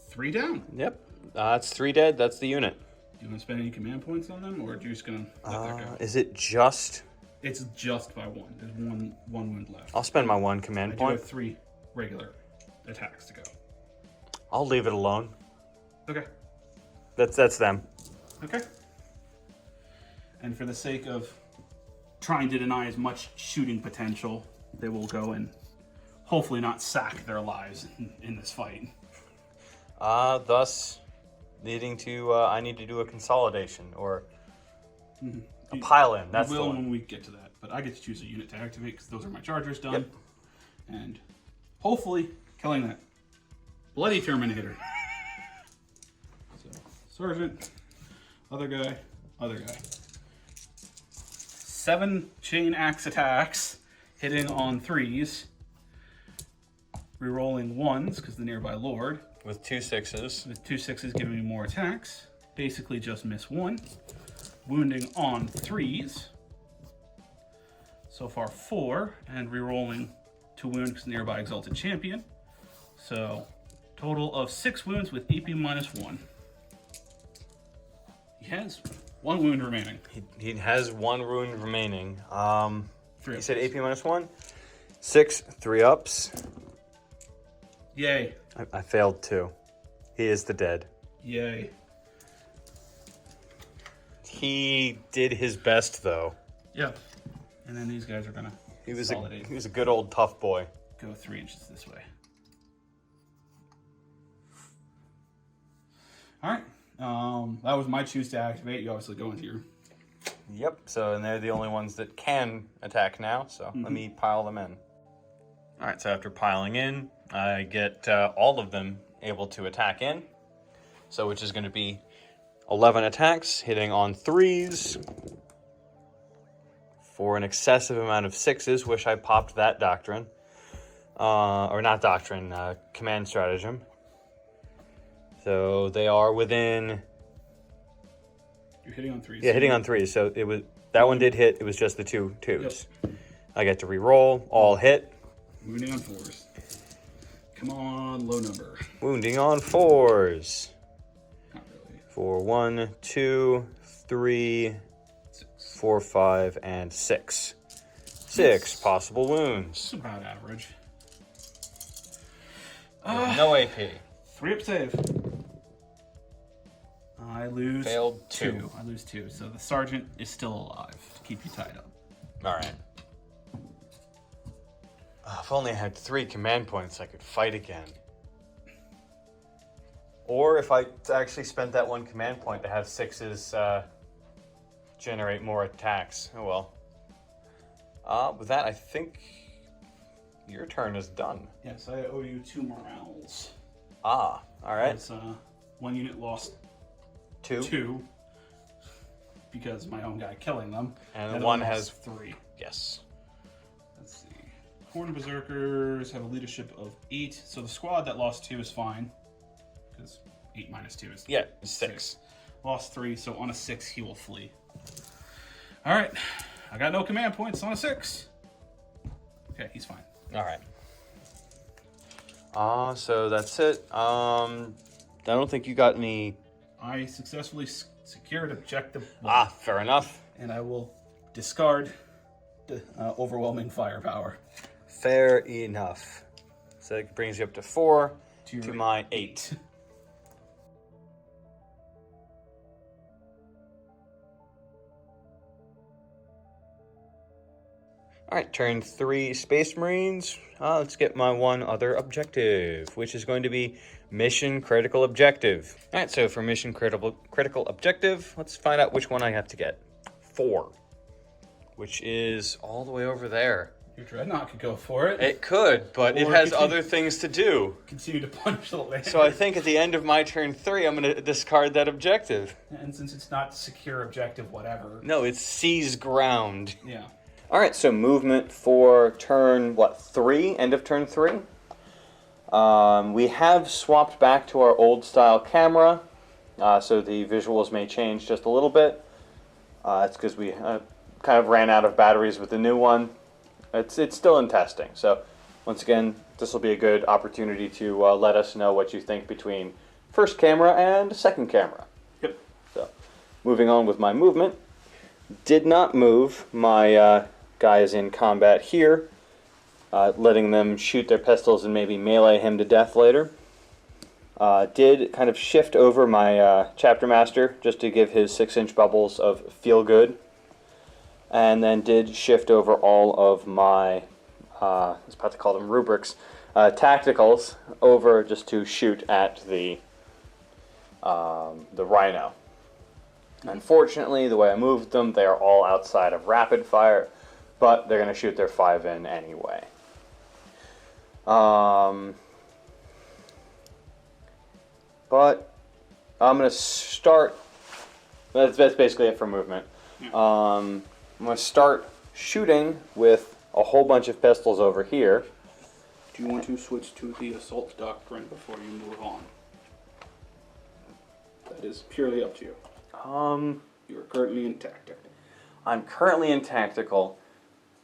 S2: 3 down.
S4: Yep, that's 3 dead, that's the unit.
S2: Do you want to spend any command points on them, or are you just going to let that go?
S4: Is it just...
S2: It's just by 1. There's one wound left.
S4: I'll spend my 1 command
S2: I do
S4: point.
S2: have 3 regular attacks to go.
S4: I'll leave it alone.
S2: Okay.
S4: That's them.
S2: Okay. And for the sake of trying to deny as much shooting potential, they will go and hopefully not sack their lives in this fight.
S4: Thus leading to I need to do a consolidation or a pile-in. That's
S2: we
S4: the
S2: will
S4: one.
S2: when we get to that, but I get to choose a unit to activate because those are my chargers done.
S4: Yep.
S2: And hopefully killing that bloody Terminator. So, sergeant, other guy. 7 chain axe attacks, hitting on 3s. Rerolling 1s because the nearby lord.
S4: With 2 6s.
S2: With 2 6s giving me more attacks. Basically just miss 1. Wounding on 3s. So far 4, and rerolling to wound because nearby exalted champion. So total of 6 wounds with AP -1. He has 1 wound remaining.
S4: He has 1 wound remaining.
S2: 3
S4: You said AP -1? 6 3-ups.
S2: Yay.
S4: I failed 2. He is the dead.
S2: Yay.
S4: He did his best though.
S2: Yeah. And then these guys are gonna
S4: He was
S2: consolidate.
S4: he was a good old tough boy.
S2: Go 3 inches this way. Alright. That was my choose to activate. You obviously go into your...
S4: Yep. So and they're the only ones that can attack now. So let me pile them in. All right. So after piling in, I get all of them able to attack in. So which is going to be 11 attacks hitting on 3s for an excessive amount of 6s. Wish I popped that doctrine, or not doctrine, command stratagem. So they are within.
S2: You're hitting on 3s.
S4: Yeah, hitting on 3s. So it was that one did hit. It was just the 2 2s. Yep. I get to re-roll. All hit.
S2: Wounding on 4s. Come on, low number.
S4: Wounding on 4s.
S2: Not really.
S4: For 1, 2, 3,
S2: 6.
S4: 4, 5, and 6. 6 possible wounds.
S2: It's about average.
S4: With no AP.
S2: 3-up save. I lose
S4: Failed 2.
S2: I lose 2. So the sergeant is still alive to keep you tied up.
S4: All right. If only I had 3 command points, I could fight again. Or if I actually spent that 1 command point to have 6s generate more attacks. Oh well. With that, I think your turn is done.
S2: Yes, I owe you 2 morals.
S4: All right.
S2: Because, 1 unit lost
S4: 2.
S2: 2 because my own guy killing them.
S4: And
S2: the other
S4: 1
S2: lost
S4: has
S2: 3.
S4: Yes.
S2: Let's see. Horned Berserkers have a leadership of 8, so the squad that lost 2 is fine. Because 8 minus 2 is
S4: 6.
S2: Lost 3, so on a 6 he will flee. Alright, I got no command points on a 6. Okay, he's fine.
S4: Alright. So that's it. I don't think you got any...
S2: I successfully secured objective 1.
S4: Fair enough.
S2: And I will discard the overwhelming firepower.
S4: Fair enough. So that brings you up to 4
S2: To
S4: to
S2: your
S4: my 8. Alright, turn 3 Space Marines. Let's get my one other objective, which is going to be Mission Critical Objective. Alright, so for Mission Critical Objective, let's find out which one I have to get. 4, which is all the way over there.
S2: Your Dreadnought could go for it.
S4: It could, but it
S2: Or
S4: has
S2: continue-
S4: other things to do.
S2: Continue to punch the land.
S4: So I think at the end of my turn 3, I'm going to discard that objective.
S2: And since it's not secure objective, whatever.
S4: No, it's seize ground.
S2: Yeah.
S4: All right, so movement for turn, 3? End of turn 3? We have swapped back to our old style camera, so the visuals may change just a little bit. It's because we kind of ran out of batteries with the new one. It's still in testing, so once again, this will be a good opportunity to let us know what you think between first camera and second camera.
S2: Yep.
S4: So, moving on with my movement. Did not move my guys in combat here, letting them shoot their pistols and maybe melee him to death later. Did kind of shift over my Chapter Master just to give his 6-inch bubbles of feel good. And then did shift over all of my, I was about to call them rubrics, tacticals over just to shoot at the Rhino. Unfortunately, the way I moved them, they are all outside of rapid fire, but they're going to shoot their 5 in anyway. But I'm going to start, that's basically it for movement. I'm going to start shooting with a whole bunch of pistols over here.
S2: Do you want to switch to the assault doctrine before you move on? That is purely up to you. You are currently in tactical.
S4: I'm currently in tactical.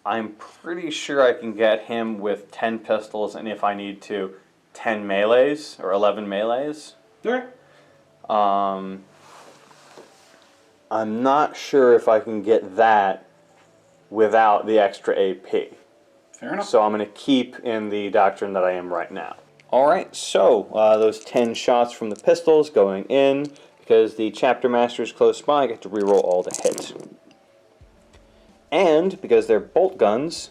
S4: I'm pretty sure I can get him with 10 pistols, and if I need to, 10 melees or 11 melees.
S2: Okay.
S4: I'm not sure if I can get that without the extra AP.
S2: Fair enough.
S4: So I'm going to keep in the doctrine that I am right now. Alright, so those 10 shots from the pistols going in. Because the Chapter Master is close by, I get to reroll all the hits. And because they're bolt guns,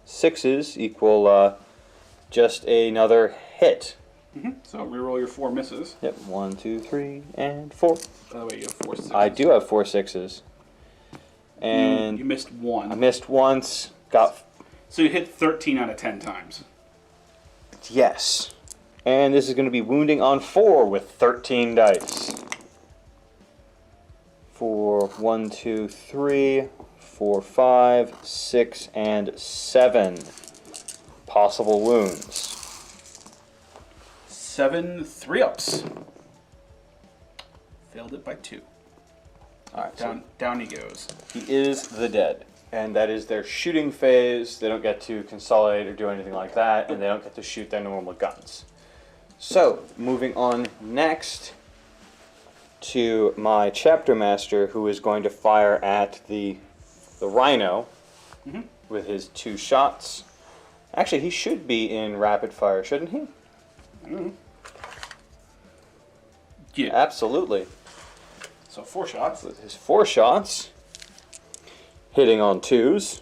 S4: 6s equal just another hit.
S2: So reroll your 4 misses.
S4: Yep, 1, 2, 3, and 4.
S2: By the way, you have 4 6s.
S4: I do have 4 6s. And
S2: you missed 1.
S4: I missed once, got...
S2: So you hit 13 out of 10 times.
S4: Yes. And this is going to be wounding on 4 with 13 dice. 4, 1, 2, 3, 4, 5, 6, and 7 possible wounds.
S2: 7 3-ups. Failed it by 2.
S4: Alright,
S2: Down he goes.
S4: he is the dead. And that is their shooting phase. They don't get to consolidate or do anything like that, and they don't get to shoot their normal guns. So, moving on next to my Chapter Master, who is going to fire at the Rhino with his 2 shots. Actually, he should be in rapid fire, shouldn't he?
S2: Yeah.
S4: Absolutely.
S2: So 4 shots.
S4: With his 4 shots, hitting on 2s,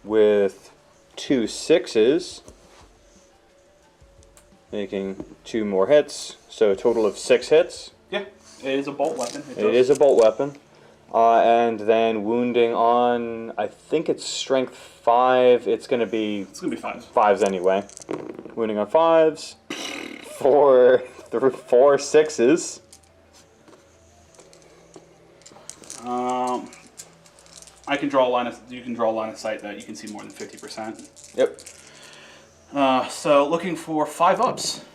S4: with 2 6s, making 2 more hits, so a total of 6 hits.
S2: Yeah. It is a bolt weapon.
S4: It is a bolt weapon. And then wounding on, I think it's strength 5. It's going to be
S2: 5s.
S4: 5s anyway. Wounding on 5s. 4 6s.
S2: I can draw a line of. You can draw a line of sight that you can see more than 50%.
S4: Yep.
S2: So looking for 5 ups.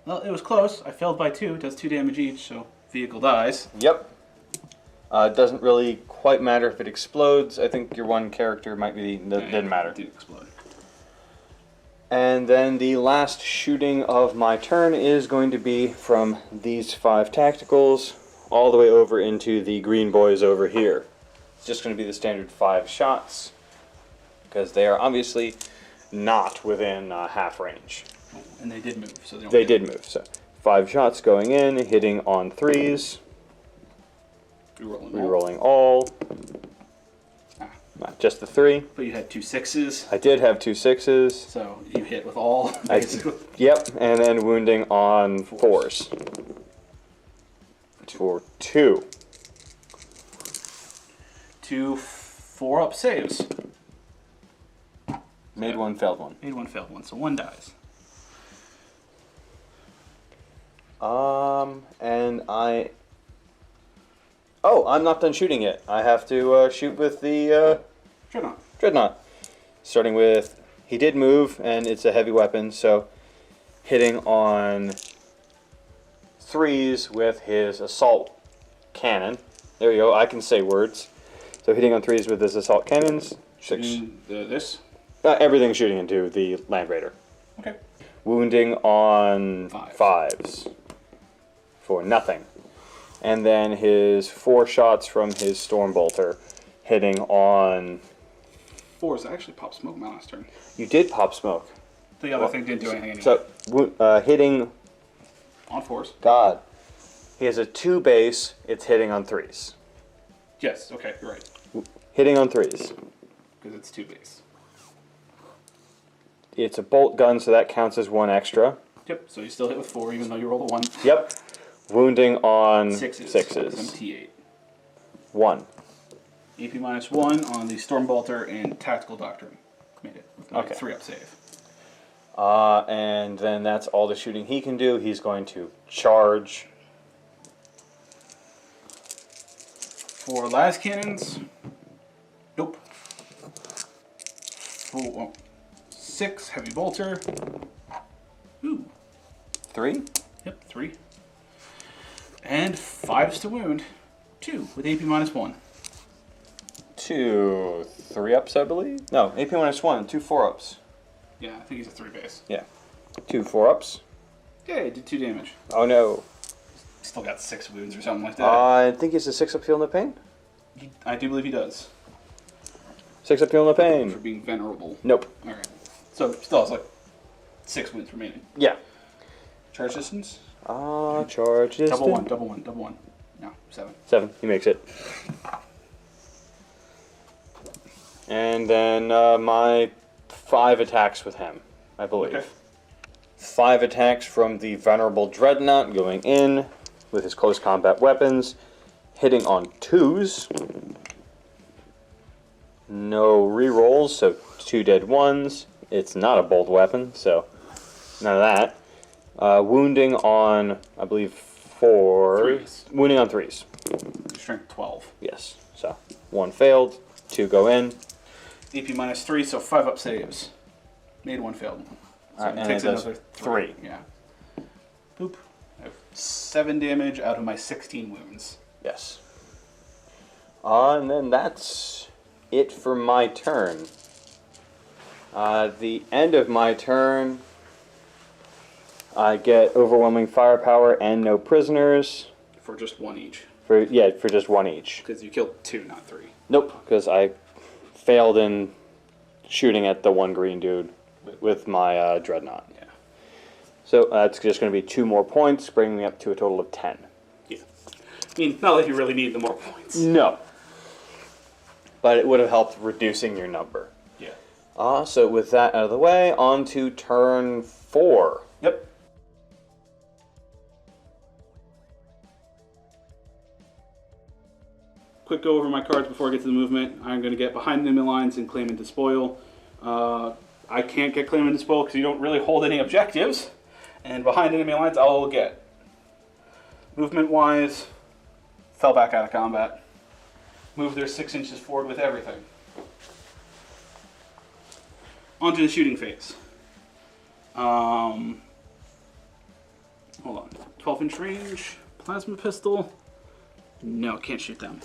S2: Well, it was close. I failed by 2. It does 2 damage each, so vehicle dies.
S4: Yep. It doesn't really quite matter if it explodes. I think your one character might be... didn't matter.
S2: It did explode.
S4: And then the last shooting of my turn is going to be from these 5 tacticals all the way over into the green boys over here. It's just going to be the standard 5 shots because they are obviously not within half range.
S2: And they did move, so
S4: they did move. So 5 shots going in, hitting on 3s. Rerolling all. Not just the 3.
S2: But you had 2 6s.
S4: I did have 2 6s.
S2: So you hit with all, basically.
S4: Yep, and then wounding on 4s. For 2.
S2: 2 4-up saves.
S4: Made 1, failed 1.
S2: Made 1, failed 1, so 1 dies.
S4: And I... Oh, I'm not done shooting yet. I have to shoot with the Dreadnought. Starting with, he did move, and it's a heavy weapon, so hitting on 3s with his assault cannon. There you go, I can say words. So hitting on 3s with his assault cannons. 6.
S2: This?
S4: Everything's shooting into the Land Raider.
S2: Okay.
S4: Wounding on
S2: 5.
S4: 5s. For nothing. And then his 4 shots from his Stormbolter hitting on...
S2: 4s. I actually popped smoke my last turn.
S4: You did pop smoke.
S2: The other thing didn't do anything anyway.
S4: So, hitting...
S2: On 4s.
S4: God. He has a 2 base, it's hitting on 3s.
S2: Yes, okay, you're right.
S4: Hitting on 3s.
S2: Because it's 2 base.
S4: It's a bolt gun, so that counts as 1 extra.
S2: Yep, so you still hit with 4 even though you rolled a 1.
S4: Yep. Wounding on
S2: 6s.
S4: 6s.
S2: T8.
S4: 1.
S2: AP minus 1 on the Stormbolter and Tactical Doctrine. Made it.
S4: Okay.
S2: 3-up save.
S4: And then that's all the shooting he can do. He's going to charge.
S2: 4 las cannons. Nope. 6 heavy bolter. Ooh.
S4: 3?
S2: Yep, 3. And 5s to wound. 2 with AP minus 1.
S4: 2 3-ups, I believe? No, AP minus 1, 2 4-ups.
S2: Yeah, I think he's a 3 base.
S4: Yeah. 2 4-ups.
S2: Yeah, he did 2 damage.
S4: Oh no.
S2: Still got 6 wounds or something like that.
S4: I think he's a 6-up Feel No Pain.
S2: I do believe he does.
S4: 6-up Feel No
S2: For
S4: Pain.
S2: being venerable.
S4: Nope.
S2: Alright. So still has like 6 wounds remaining.
S4: Yeah.
S2: Charge distance?
S4: Charge distance.
S2: Double one. No, 7.
S4: 7. He makes it. And then my 5 attacks with him, I believe.
S2: Okay.
S4: 5 attacks from the Venerable Dreadnought going in with his close combat weapons, hitting on 2s. No rerolls, so 2 dead 1s. It's not a bolt weapon, so none of that. Wounding on, I believe, 4.
S2: 3s.
S4: Wounding on 3s.
S2: Strength 12.
S4: Yes. So 1 failed, 2 go in.
S2: AP minus 3, so 5-up saves. Made 1 failed. So
S4: Alright,
S2: it
S4: and
S2: takes
S4: it does
S2: another
S4: 3.
S2: Yeah. Boop. I have 7 damage out of my 16 wounds.
S4: Yes. And then that's it for my turn. The end of my turn, I get overwhelming firepower and no prisoners.
S2: For just 1 each.
S4: For just 1 each.
S2: Because you killed 2, not 3.
S4: Nope, because I failed in shooting at the 1 green dude with my dreadnought.
S2: Yeah.
S4: So that's just going to be 2 more points, bringing me up to a total of 10.
S2: Yeah. I mean, not that you really need the more points.
S4: No. But it would have helped reducing your number.
S2: Yeah.
S4: So with that out of the way, on to turn 4.
S2: Yep. Quick go over my cards before I get to the movement. I'm going to get behind enemy lines and claim and despoil. I can't get claim and despoil because you don't really hold any objectives. And behind enemy lines, I will get movement-wise, fell back out of combat. move their 6 inches forward with everything. Onto the shooting phase. Hold on. 12-inch range. Plasma pistol. No, can't shoot them.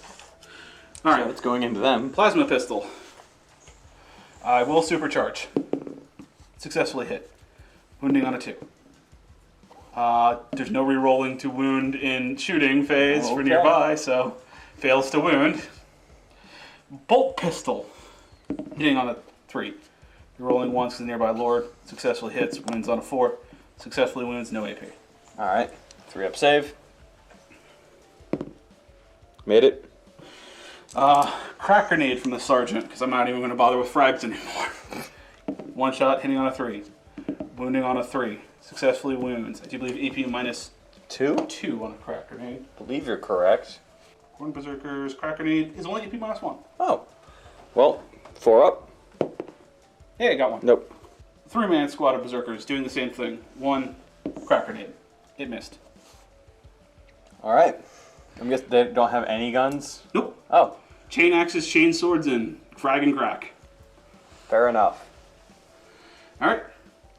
S2: All right.
S3: So it's going into them.
S2: Plasma pistol. I will supercharge. Successfully hit. Wounding on a 2. There's no re-rolling to wound in shooting phase for
S3: Okay.
S2: nearby, so fails to wound. Bolt pistol. Hitting on a 3. Rolling once to the nearby lord. Successfully hits. Wounds on a 4. Successfully wounds. No AP.
S3: Alright. 3-up save. Made it.
S2: Crack grenade from the sergeant, because I'm not even going to bother with frags anymore. 1 shot, hitting on a 3. Wounding on a 3. Successfully wounds. I do believe AP minus
S3: 2?
S2: 2 on a crack grenade.
S3: Believe you're correct.
S2: Horn Berserker's crack grenade is only AP minus 1.
S3: Oh. Well, 4 up.
S2: Hey, I got one.
S3: Nope.
S2: 3-man squad of Berserkers doing the same thing. 1 crack grenade. It missed.
S3: Alright. I'm guessing they don't have any guns?
S2: Nope.
S3: Oh.
S2: Chain axes, chain swords, and frag and crack.
S3: Fair enough.
S2: Alright.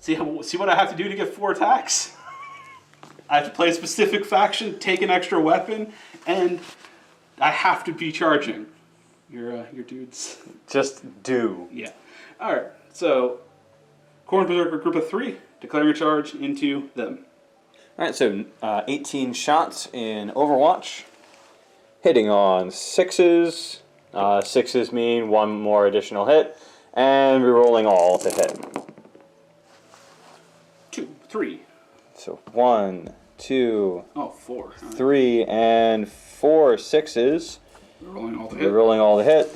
S2: See what I have to do to get 4 attacks? I have to play a specific faction, take an extra weapon, and I have to be charging. Your dudes.
S3: Just do.
S2: Yeah. Alright, so Khorne Berserker group of 3, declaring a charge into them.
S3: Alright, so 18 shots in Overwatch. Hitting on 6s. 6s mean 1 more additional hit. And rerolling all to hit.
S2: 2, 3.
S3: So 1, 2,
S2: Oh, 4.
S3: 3, and 4 6s.
S2: We're rolling all to hit.
S3: Rerolling all to hit.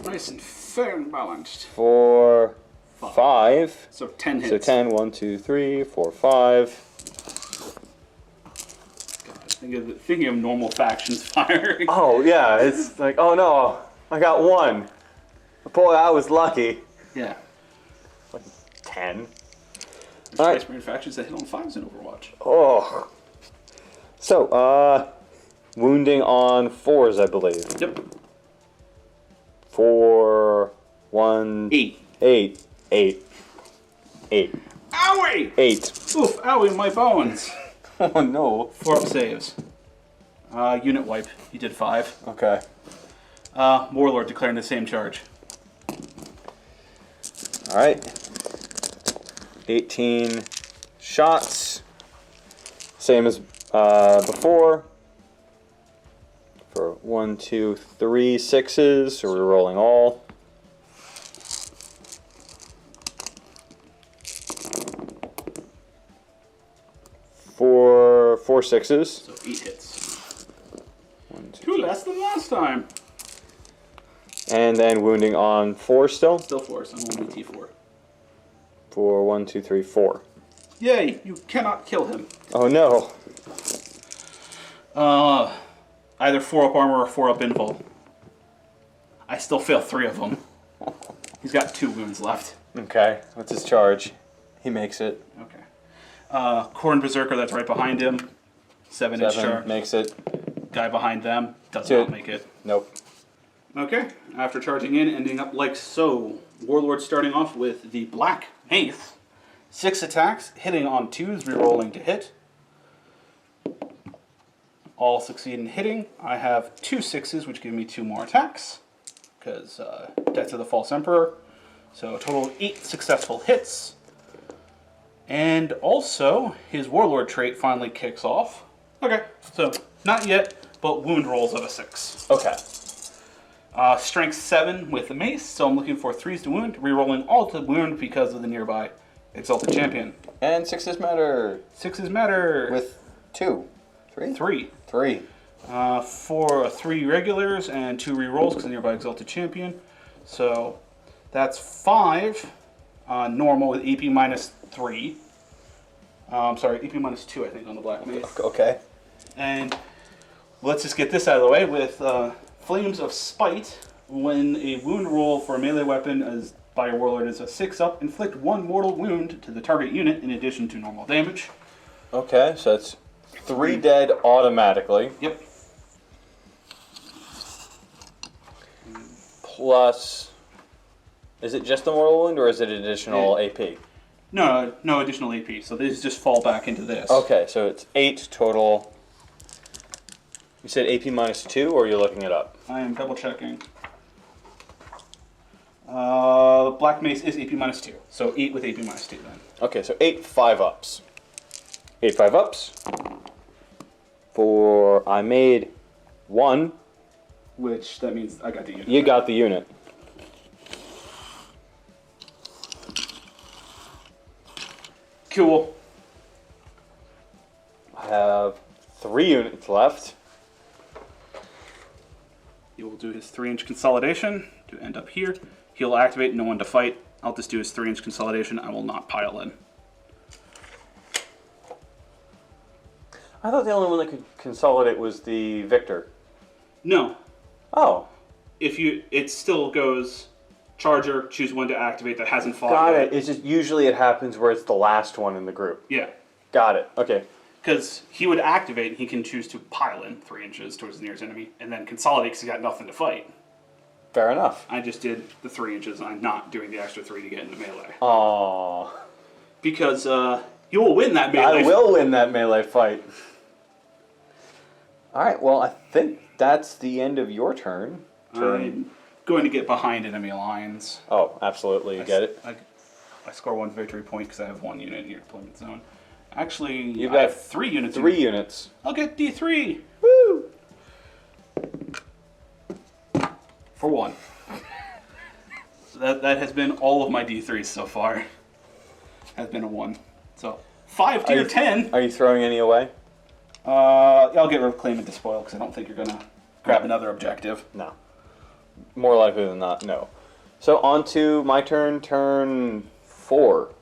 S2: Nice and fair and balanced.
S3: For 5.
S2: So 10 hits.
S3: So 10, 1, 2, 3, 4, 5.
S2: Thinking of normal factions firing.
S3: Oh, yeah, it's like, oh no, I got 1. Boy, I was lucky.
S2: Yeah.
S3: 10.
S2: There's
S3: Alright.
S2: Space Marine factions that hit on 5s in Overwatch.
S3: Oh. So, wounding on 4s, I believe.
S2: Yep.
S3: 4, 1,
S2: 8.
S3: 8, 8, 8,
S2: Owie!
S3: 8.
S2: Oof, owie, my bones.
S3: Oh no.
S2: 4-up saves. Unit wipe. He did 5.
S3: Okay.
S2: Warlord declaring the same charge.
S3: Alright. 18 shots. Same as before. For 1, 2, 3 6s, so we're rolling all. For 4 6s.
S2: So 8 hits.
S3: 1, 2,
S2: 2 less than last time.
S3: and then wounding on 4 still.
S2: Still 4, so I'm only T4.
S3: For 1, 2, 3, 4.
S2: Yay, you cannot kill him.
S3: Oh no.
S2: Either 4-up armor or 4-up invul. I still fail 3 of them. He's got 2 wounds left.
S3: Okay, what's his charge? He makes it.
S2: Okay. Khorne Berserker, that's right behind him. 7-inch
S3: 7
S2: charge.
S3: makes it.
S2: Guy behind them does
S3: 2.
S2: not make it.
S3: Nope.
S2: Okay, after charging in, ending up like so. Warlord starting off with the Black Mace. 6 attacks, hitting on 2s, rerolling to hit. All succeed in hitting. I have 2 6s, which give me 2 more attacks. Because Death of the False Emperor. So a total of 8 successful hits. And also, his Warlord trait finally kicks off. Okay, so not yet, but wound rolls of a 6.
S3: Okay.
S2: Strength 7 with the mace, so I'm looking for 3s to wound, rerolling all to wound because of the nearby Exalted Champion.
S3: And 6s matter.
S2: 6s matter.
S3: With 2. 3?
S2: 3.
S3: 3.
S2: For 3 regulars and 2 rerolls because the nearby Exalted Champion. So that's 5 normal with AP minus 3. Sorry, AP minus 2 I think on the Black Mace.
S3: Okay.
S2: And let's just get this out of the way with Flames of Spite. When a wound roll for a melee weapon as by a warlord is a 6-up, inflict 1 mortal wound to the target unit in addition to normal damage.
S3: Okay, so that's 3 dead automatically.
S2: Yep.
S3: Plus, is it just the mortal wound or is it additional AP?
S2: No additional AP. So these just fall back into this.
S3: Okay, so it's 8 total. You said AP minus 2, or are you looking it up?
S2: I am double checking. Black Mace is AP minus 2. So 8 with AP minus 2 then.
S3: Okay, so 8 5-ups. 8 5-ups. For I made 1.
S2: Which, that means I got the unit.
S3: You got the unit.
S2: Cool.
S3: I have 3 units left.
S2: He will do his 3-inch consolidation to end up here. He'll activate no one to fight. I'll just do his 3-inch consolidation. I will not pile in.
S3: I thought the only one that could consolidate was the victor.
S2: No.
S3: Oh.
S2: It still goes charger, choose one to activate that hasn't fought
S3: Got
S2: yet.
S3: it. It's just usually it happens where it's the last one in the group.
S2: Yeah.
S3: Got it. Okay.
S2: Because he would activate, he can choose to pile in 3 inches towards the nearest enemy, and then consolidate because he's got nothing to fight.
S3: Fair enough.
S2: I just did the 3 inches, and I'm not doing the extra 3 to get into melee.
S3: Aww.
S2: Because you will win that melee.
S3: I will win that melee fight. Alright, well, I think that's the end of your turn.
S2: I'm going to get behind enemy lines.
S3: Oh, absolutely. You get it?
S2: I score 1 victory point because I have 1 unit in your deployment zone. Actually,
S3: You've
S2: I
S3: got
S2: have 3 units.
S3: 3 units.
S2: I'll get D3.
S3: Woo!
S2: For 1. So that has been all of my D3s so far. Has been a 1. So 5 to your 10.
S3: Are you throwing any away?
S2: I'll get Reclaim and Despoil because I don't think you're going to grab another objective.
S3: No. More likely than not, no. So on to my turn, turn 4.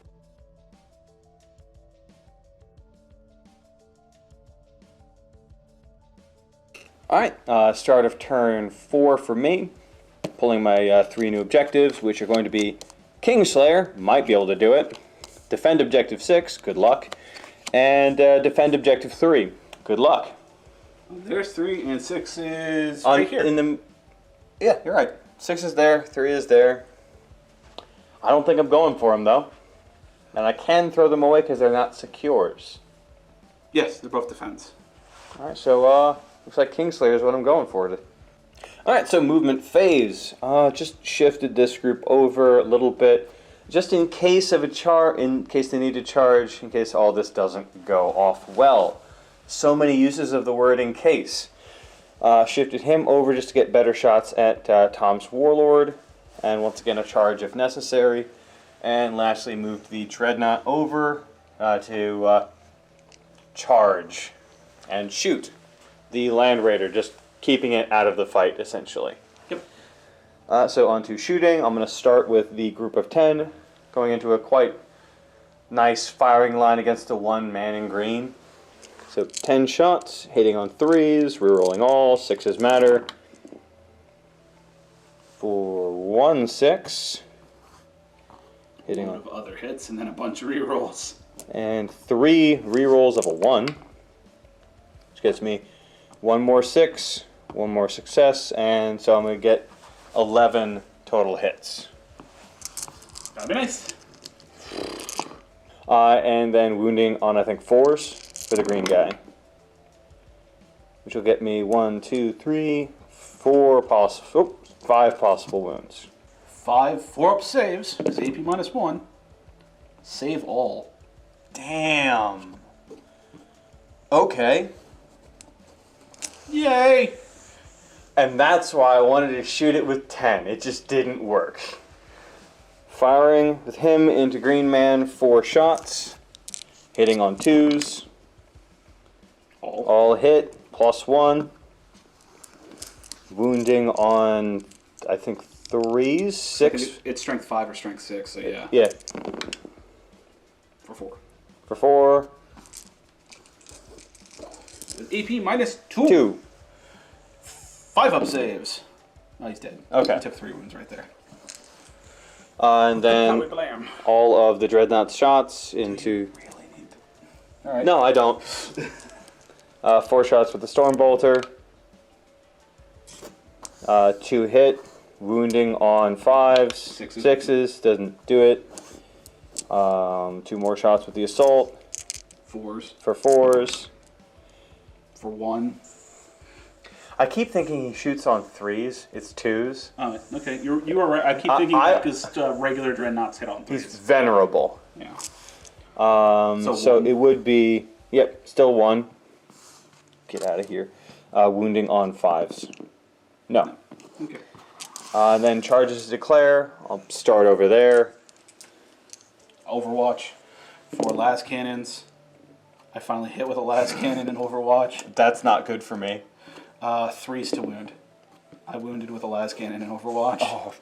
S3: Alright, start of turn 4 for me. Pulling my 3 new objectives, which are going to be Kingslayer, might be able to do it. Defend Objective 6, good luck. And Defend Objective 3, good luck.
S2: There's 3 and 6 is right here.
S3: Yeah, you're right. 6 is there, 3 is there. I don't think I'm going for them, though. And I can throw them away because they're not secures.
S2: Yes, they're both defense.
S3: Alright, so looks like Kingslayer is what I'm going for. Alright, so movement phase. Just shifted this group over a little bit. Just in case of in case they need to charge, in case all this doesn't go off well. So many uses of the word in case. Shifted him over just to get better shots at Tom's Warlord. And once again, a charge if necessary. And lastly, moved the Dreadnought over to charge and shoot the Land Raider, just keeping it out of the fight, essentially.
S2: Yep.
S3: So on to shooting. I'm going to start with the group of 10, going into a quite nice firing line against the 1 man in green. So 10 shots, hitting on 3s, rerolling all, 6s matter. For 1 6. Hitting on
S2: other hits and then a bunch of rerolls.
S3: and 3 rerolls of a 1. Which gets me 1 more 6, 1 more success, and so I'm going to get 11 total hits.
S2: That'd be nice.
S3: And then wounding on, I think, 4s for the green guy. Which will get me 1, 2, 3, 4 possible, 5 possible wounds.
S2: 5 4-up saves, because AP minus 1. Save all.
S3: Damn. Okay.
S2: Yay!
S3: And that's why I wanted to shoot it with 10. It just didn't work. Firing with him into Green Man, 4 shots. Hitting on 2s. All hit, +1. Wounding on, I think, 3s, 6.
S2: It's strength 5 or strength 6, so yeah.
S3: Yeah,
S2: For 4.
S3: for 4.
S2: AP minus 2.
S3: 2.
S2: 5-up saves. Oh, he's dead.
S3: Okay.
S2: He took 3 wounds right there.
S3: And then
S2: Blam.
S3: all of the Dreadnought shots into...
S2: Really need to... Alright.
S3: No, I don't.
S4: 4 shots with the Storm Bolter. 2 hit, wounding on 5s. Sixes doesn't do it. 2 more shots with the Assault.
S2: 4s.
S4: For 4s.
S2: For 1.
S4: I keep thinking he shoots on 3s. It's 2s.
S2: Oh, okay. You are right. I keep thinking because regular Dreadnoughts hit on 3s.
S4: He's venerable.
S2: Yeah.
S4: So it would be, yep, still 1. Get out of here. Wounding on 5s. No.
S2: Okay.
S4: Then charges declare. I'll start over there.
S2: Overwatch. 4 las cannons. I finally hit with a las cannon in Overwatch.
S4: That's not good for me.
S2: 3s to wound. I wounded with a las cannon in Overwatch.
S4: Oh.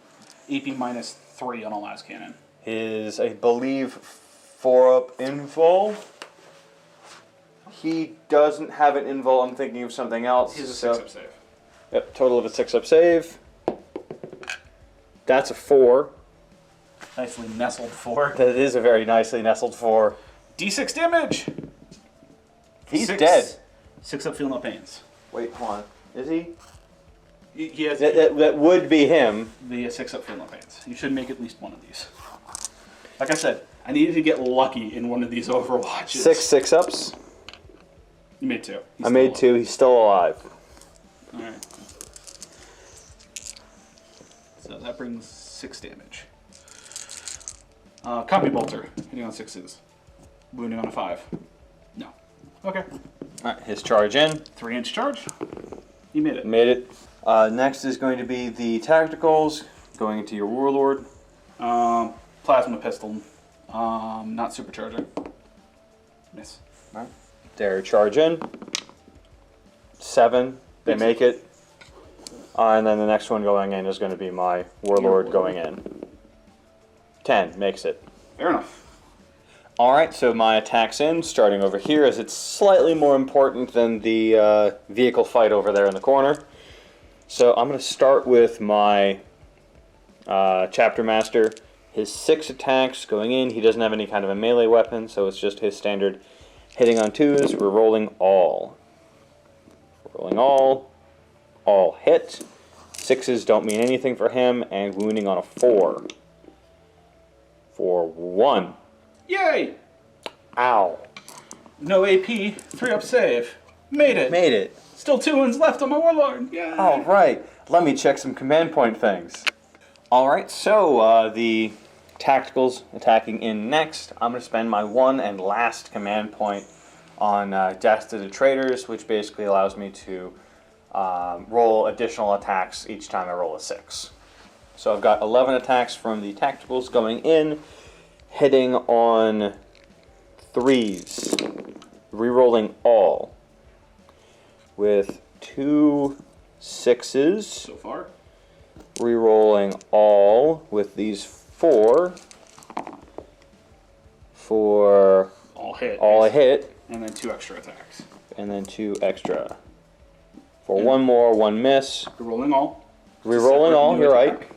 S2: AP -3 on a las cannon.
S4: His, I believe, 4-up invul. He doesn't have an invul. I'm thinking of something else.
S2: He's a 6-up save.
S4: Yep, total of a 6-up save. That's a 4.
S2: Nicely nestled 4.
S4: That is a very nicely nestled 4.
S2: D6 damage!
S4: He's
S2: 6,
S4: dead.
S2: 6-up feel no pains.
S4: Wait, hold on. Is he?
S2: He has
S4: That would be him.
S2: the 6-up feel no pains. You should make at least one of these. Like I said, I needed to get lucky in one of these Overwatches.
S4: 6 6-ups.
S2: You made 2.
S4: I made 2. He's still alive.
S2: Alright. So that brings 6 damage. Copy Bolter, hitting on 6s. Wounding on a 5. No. Okay.
S4: Alright, his charge in.
S2: 3-inch charge. You made it.
S4: Made it. Next is going to be the tacticals, going into your Warlord.
S2: Plasma pistol. Not supercharging. Miss.
S4: Right. Their charge in. 7. They
S2: Makes
S4: make it. And then the next one going in is going to be my Warlord going in. 10 makes it.
S2: Fair enough.
S4: Alright, so my attack's in, starting over here, as it's slightly more important than the vehicle fight over there in the corner. So I'm going to start with my Chapter Master. His 6 attacks going in. He doesn't have any kind of a melee weapon, so it's just his standard hitting on 2s. We're rolling all. Rolling all. All hit. 6s don't mean anything for him, and wounding on a 4. For 1.
S2: Yay!
S4: Ow.
S2: No AP, 3-up save. Made it.
S4: Made it.
S2: Still 2 wounds left on my Warlord. Yeah.
S4: All right. Let me check some command point things. All right, so the tacticals attacking in next. I'm going to spend my 1 and last command point on Death to the Traitors, which basically allows me to roll additional attacks each time I roll a 6. So I've got 11 attacks from the tacticals going in, hitting on 3s, rerolling all, with 2 6s.
S2: So far.
S4: Rerolling all with these 4 for
S2: All hit.
S4: all a hit,
S2: And then 2 extra attacks.
S4: and then 2 extra. For 1 more, 1 miss.
S2: You're rolling all.
S4: Rerolling
S2: Separate
S4: all,
S2: new
S4: you're right.
S2: attack.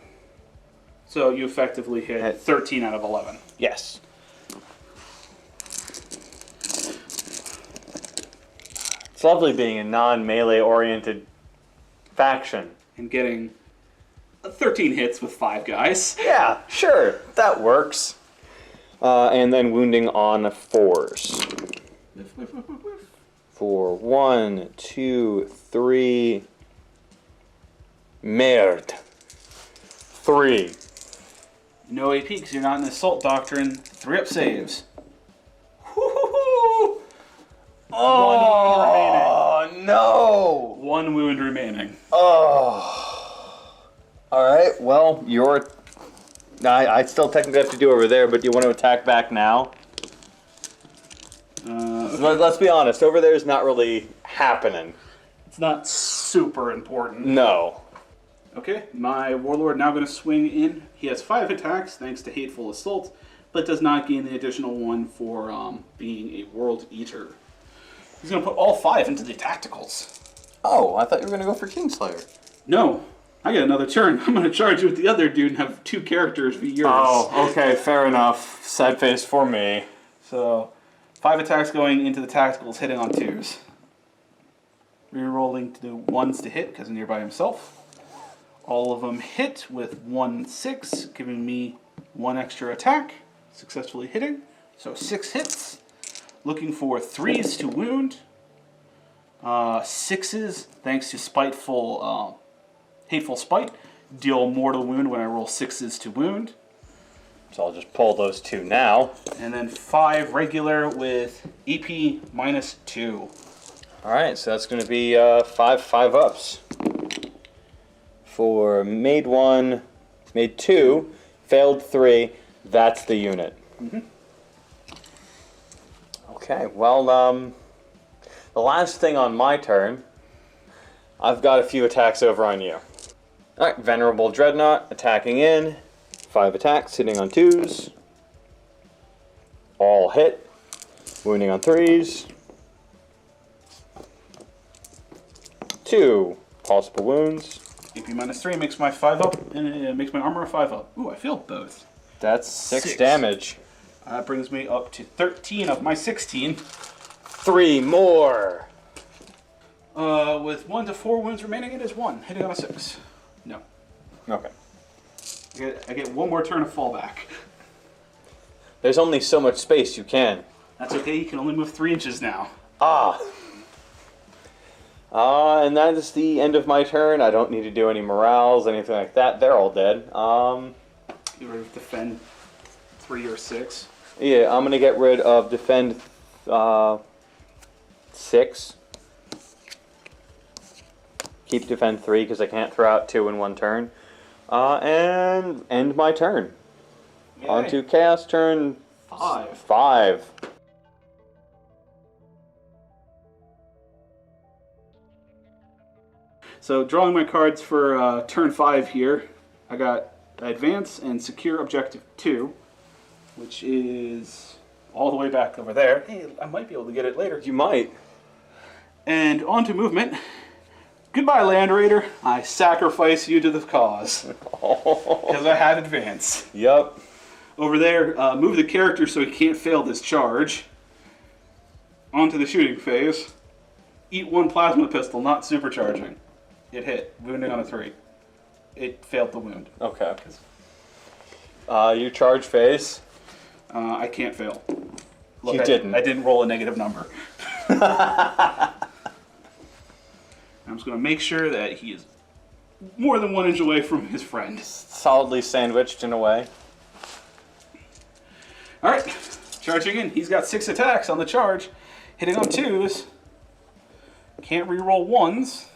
S2: So you effectively hit 13 out of 11.
S4: Yes. It's lovely being a non-melee oriented faction.
S2: And getting 13 hits with 5 guys.
S4: Yeah, sure, that works. And then wounding on 4s. For 1, 2, 3. Merde. 3.
S2: No AP because you're not in the Assault Doctrine. 3-up saves. Woo-hoo-hoo!
S4: Oh, no!
S2: 1 wound remaining.
S4: Oh. Alright, well, I still technically have to do over there, but you want to attack back now? Let's be honest, over there is not really happening.
S2: It's not super important.
S4: No.
S2: Okay, my Warlord now going to swing in. He has 5 attacks thanks to Hateful Assault, but does not gain the additional 1 for being a World Eater. He's going to put all 5 into the tacticals.
S4: Oh, I thought you were going to go for Kingslayer.
S2: No, I get another turn. I'm going to charge you with the other dude and have 2 characters be yours.
S4: Oh, okay, fair enough. Sad face for me.
S2: So, 5 attacks going into the tacticals, hitting on 2s. Rerolling to do ones to hit because I'm nearby himself. All of them hit with 1/6, giving me 1 extra attack. Successfully hitting. So 6 hits. Looking for 3s to wound. 6s, thanks to spiteful, hateful spite, deal mortal wound when I roll 6s to wound.
S4: So I'll just pull those 2 now.
S2: And then 5 regular with EP -2.
S4: Alright, so that's going to be 5 5-ups. For made 1, made 2, failed 3, that's the unit.
S2: Mm-hmm.
S4: Okay, well, the last thing on my turn, I've got a few attacks over on you. Alright, Venerable Dreadnought attacking in. 5 attacks, hitting on 2s. All hit. Wounding on 3s. 2 possible wounds.
S2: EP -3 makes my 5-up, and it makes my armor a 5-up. Ooh, I failed both.
S4: That's 6
S2: 6.
S4: damage.
S2: That brings me up to 13 of my 16.
S4: 3 more.
S2: With 1 to 4 wounds remaining, it is 1. Hitting on a 6. No.
S4: Okay.
S2: I get 1 more turn of fallback.
S4: There's only so much space you can.
S2: That's okay, you can only move 3 inches now.
S4: And that is the end of my turn. I don't need to do any morales, anything like that. They're all dead.
S2: You were defend 3 or 6.
S4: Yeah, I'm gonna get rid of defend 6. Keep defend 3 because I can't throw out 2 in 1 turn. And end my turn.
S2: Yay.
S4: On to chaos turn 5.
S2: So drawing my cards for turn 5 here, I got advance and secure objective 2, which is all the way back over there. Hey, I might be able to get it later.
S4: You might.
S2: And on to movement. Goodbye, Land Raider. I sacrifice you to the cause. Because I have advance.
S4: Yup.
S2: Over there, move the character so he can't fail this charge. Onto the shooting phase. Eat 1 plasma pistol, not supercharging. It hit. Wounding on a 3. It failed the wound.
S4: Okay. Your charge phase.
S2: I can't fail. Look,
S4: You didn't.
S2: I didn't roll a negative number. I'm just going to make sure that he is more than 1 inch away from his friend.
S4: Solidly sandwiched in a way.
S2: Alright, charging in. He's got 6 attacks on the charge. Hitting on 2s. Can't reroll 1s.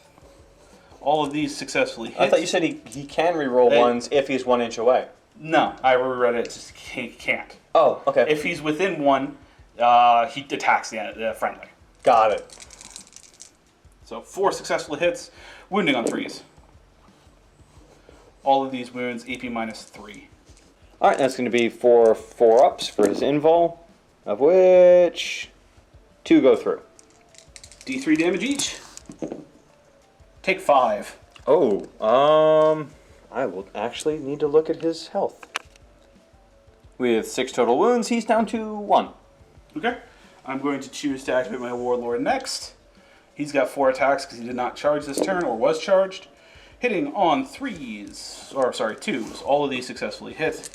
S2: All of these successfully hit.
S4: I thought you said he can reroll 1s if he's 1 inch away.
S2: No, I reread it. Just he can't.
S4: Oh, okay.
S2: If he's within 1, he attacks the friendly.
S4: Got it.
S2: So 4 successful hits, wounding on 3s. All of these wounds, AP -3.
S4: Alright, that's going to be 4 4-ups for his invul, of which 2 go through.
S2: D3 damage each. Take 5.
S4: Oh, I will actually need to look at his health. With 6 total wounds, he's down to 1.
S2: Okay. I'm going to choose to activate my Warlord next. He's got 4 attacks because he did not charge this turn or was charged. Hitting on 3s, or sorry, 2s. All of these successfully hit.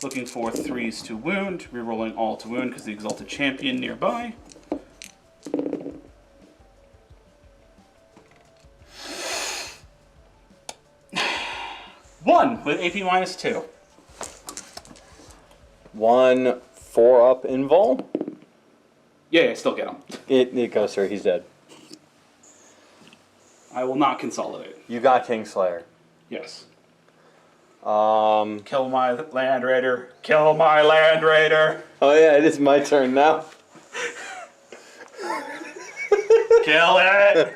S2: Looking for 3s to wound. Rerolling all to wound because the Exalted Champion nearby. One with AP -2.
S4: 1 4-up invul.
S2: Yeah, still get him.
S4: It goes through, he's dead.
S2: I will not consolidate.
S4: You got Kingslayer.
S2: Yes.
S4: Oh
S2: Kill my Land Raider. Kill my Land Raider.
S4: yeah, it is my turn now.
S2: Kill it.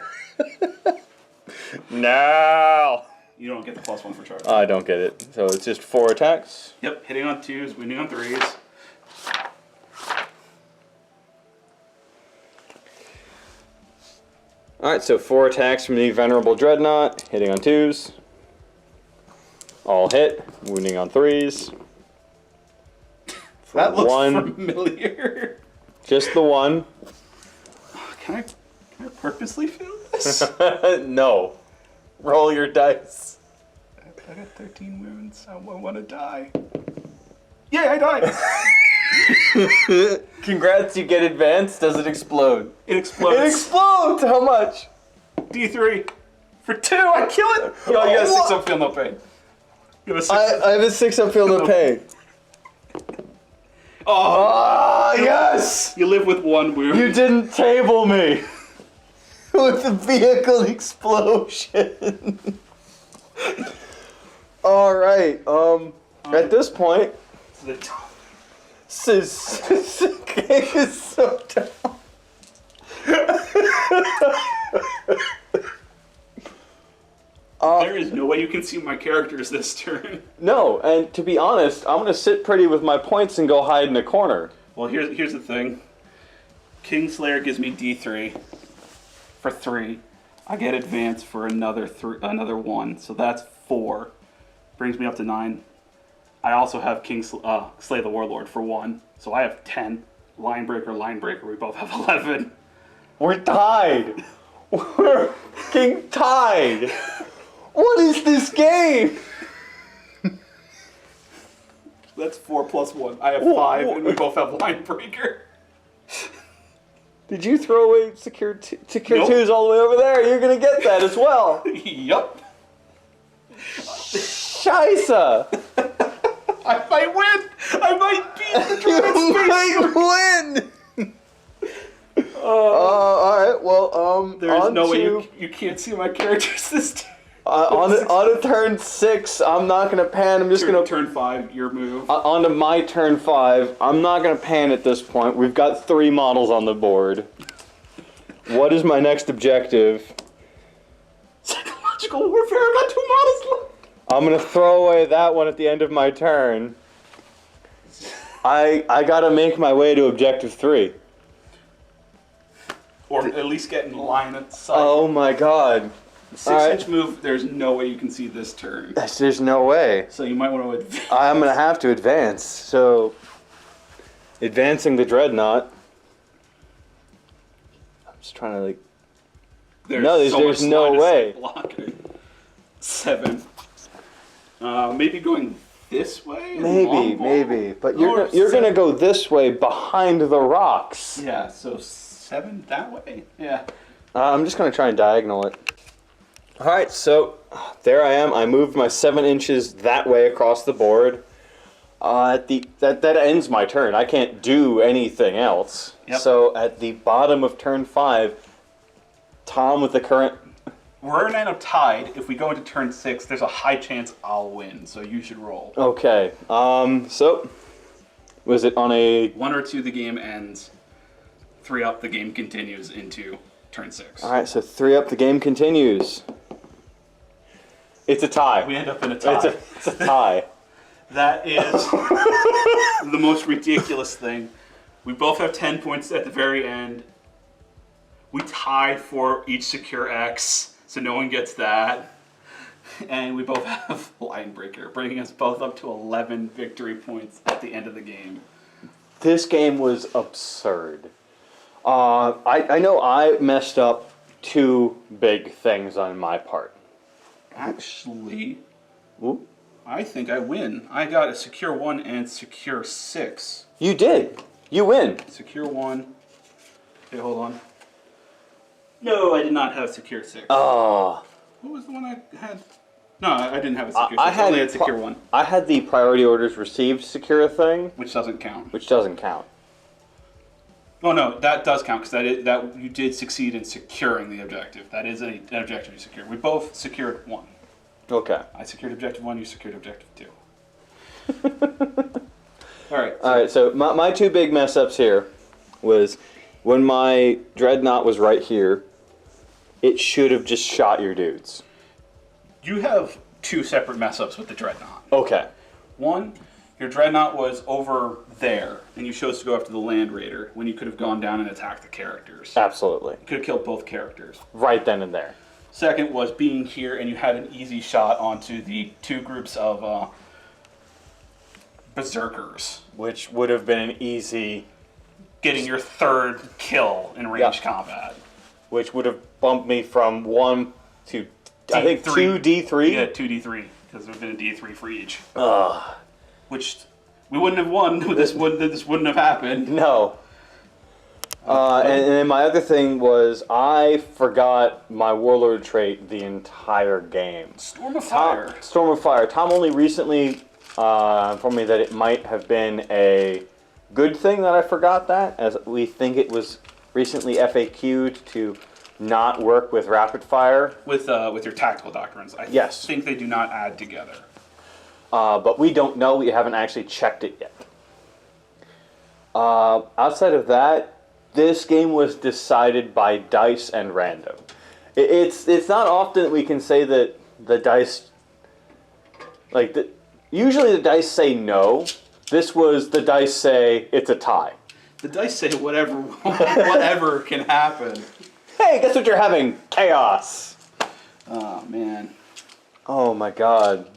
S4: No!
S2: You don't get the +1 for charge.
S4: I don't get it. So it's just 4 attacks.
S2: Yep, hitting on 2s, wounding on 3s.
S4: Alright, so 4 attacks from the Venerable Dreadnought, hitting on 2s. All hit, wounding on 3s.
S2: That looks
S4: 1,
S2: familiar.
S4: just the 1.
S2: Can I purposely fail this? this?
S4: No. Roll your dice.
S2: I got 13 wounds. I want to die. Yeah, I died.
S4: Congrats, you get advanced. Does it explode?
S2: It explodes.
S4: It explodes! How much?
S2: D3. For 2, I kill it. Yo, you got a 6 up, feel no pain. You have a 6
S4: I have a 6 up, feel no pain.
S2: Oh,
S4: Yes!
S2: you live with 1 wound.
S4: You didn't table me with the vehicle explosion. All right. At this point, this game is so down.
S2: There is no way you can see my characters this turn.
S4: No, and to be honest, I'm gonna sit pretty with my points and go hide in a corner.
S2: Well, here's the thing. Kingslayer gives me D3 for 3. I get advance for another 1, so that's 4. Brings me up to 9. I also have Slay the Warlord for 1, so I have 10. Linebreaker. We both have 11.
S4: We're tied. We're fucking tied. What is this game?
S2: That's 4 plus 1. I have 5, and we both have Linebreaker.
S4: Did you throw away secure
S2: Nope.
S4: 2s all the way over there? You're gonna get that as well.
S2: Yup.
S4: Scheisse.
S2: I might win. I might beat the Druid Space.
S4: You might win. All right. Well,
S2: There's
S4: on
S2: no way
S4: to-
S2: you can't see my characters this time.
S4: on a turn 6, I'm not gonna pan. I'm just gonna
S2: turn 5, your move.
S4: onto my turn 5. I'm not gonna pan at this point. We've got 3 models on the board. What is my next objective?
S2: Psychological warfare. I got 2 models left.
S4: I'm gonna throw away that one at the end of my turn. I gotta make my way to objective 3.
S2: Or at least get in line of sight.
S4: Oh my god.
S2: 6-inch move, there's no way you can see this turn.
S4: There's no way.
S2: So you might want to advance.
S4: I'm gonna have to advance. So, advancing the dreadnought. I'm just trying to like. There's no way.
S2: 7. Maybe going this way.
S4: Maybe. But you're gonna go this way behind the rocks.
S2: Yeah. So 7 that way. Yeah.
S4: I'm just gonna try and diagonal it. All right, so there I am. I moved my 7 inches that way across the board. That ends my turn. I can't do anything else.
S2: Yep.
S4: So at the bottom of turn 5, Tom with the current.
S2: We're now tied. If we go into turn 6, there's a high chance I'll win. So you should roll.
S4: Okay. So was it on a
S2: 1 or 2, the game ends. 3 up, the game continues into turn 6.
S4: All right? So 3 up, the game continues. It's a tie.
S2: We end up in a tie.
S4: It's a tie.
S2: That is the most ridiculous thing. We both have 10 points at the very end. We tie for each secure X, so no one gets that. And we both have Linebreaker, bringing us both up to 11 victory points at the end of the game.
S4: This game was absurd. I know I messed up 2 big things on my part.
S2: Actually,
S4: Ooh.
S2: I think I win. I got a secure 1 and secure 6.
S4: You did. You win.
S2: Secure 1. Okay, hold on. No, I did not have secure 6.
S4: Oh.
S2: What was the one I had? No, I didn't have a secure 6.
S4: I
S2: only had secure 1,
S4: I had the priority orders received secure thing,
S2: which doesn't count.
S4: which doesn't count.
S2: Oh no, that does count because that you did succeed in securing the objective. That is an objective you secured. We both secured 1.
S4: Okay.
S2: I secured objective 1. You secured objective 2. All right.
S4: All right. So my 2 big mess ups here was when my dreadnought was right here. It should have just shot your dudes.
S2: You have 2 separate mess ups with the dreadnought.
S4: Okay.
S2: 1, your dreadnought was over there, and you chose to go after the land raider when you could have gone down and attacked the characters.
S4: Absolutely.
S2: You could have killed both characters.
S4: Right then and there.
S2: Second was being here, and you had an easy shot onto the 2 groups of berserkers,
S4: Which would have been an easy.
S2: getting your 3rd kill in ranged combat.
S4: which would have bumped me from 1 to, I think,
S2: D3.
S4: 2D3.
S2: Yeah, 2D3, because there's been a D3 for each. Which we wouldn't have won. This wouldn't have happened.
S4: No. And then my other thing was I forgot my Warlord trait the entire game.
S2: Storm of Fire.
S4: Storm of Fire. Tom only recently informed me that it might have been a good thing that I forgot that, as we think it was recently FAQ'd to not work with rapid fire.
S2: With your tactical doctrines. I
S4: Yes.
S2: think they do not add together.
S4: But we don't know. We haven't actually checked it yet. Outside of that, this game was decided by dice and random. It's not often that we can say that the dice, usually the dice say no. This was the dice say it's a tie.
S2: The dice say whatever can happen.
S4: Hey, guess what you're having? Chaos.
S2: Oh, man.
S4: Oh my god.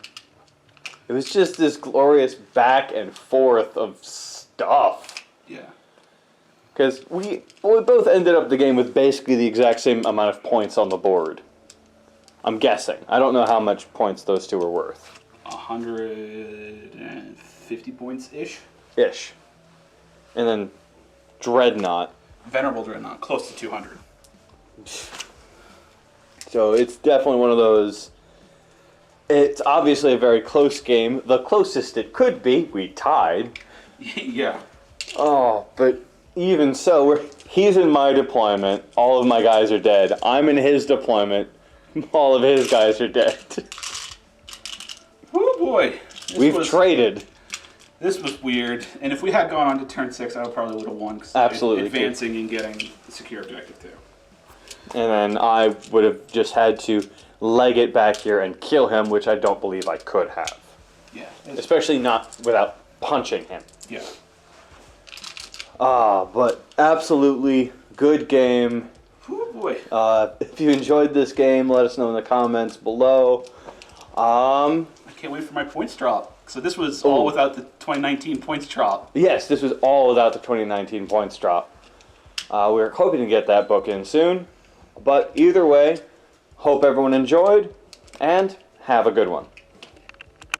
S4: It was just this glorious back and forth of stuff.
S2: Yeah.
S4: Because we both ended up the game with basically the exact same amount of points on the board. I'm guessing. I don't know how much points those two were worth.
S2: 150 points-ish.
S4: Ish. And then Dreadnought.
S2: Venerable Dreadnought, close to 200.
S4: So it's definitely one of those. It's obviously a very close game. The closest it could be, we tied.
S2: Yeah.
S4: Oh, but even so, he's in my deployment. All of my guys are dead. I'm in his deployment. All of his guys are dead.
S2: Oh boy.
S4: We've traded.
S2: This was weird. And if we had gone on to turn 6, I probably would have won.
S4: Absolutely.
S2: Advancing and getting the secure objective too.
S4: And then I would have just had to leg it back here and kill him, which I don't believe I could have.
S2: Yeah.
S4: Especially not without punching him.
S2: Yeah.
S4: But absolutely good game.
S2: Oh boy.
S4: If you enjoyed this game, let us know in the comments below.
S2: I can't wait for my points drop. So this was all without the 2019 points drop.
S4: Yes, this was all without the 2019 points drop. We're hoping to get that book in soon. But either way, hope everyone enjoyed, and have a good one.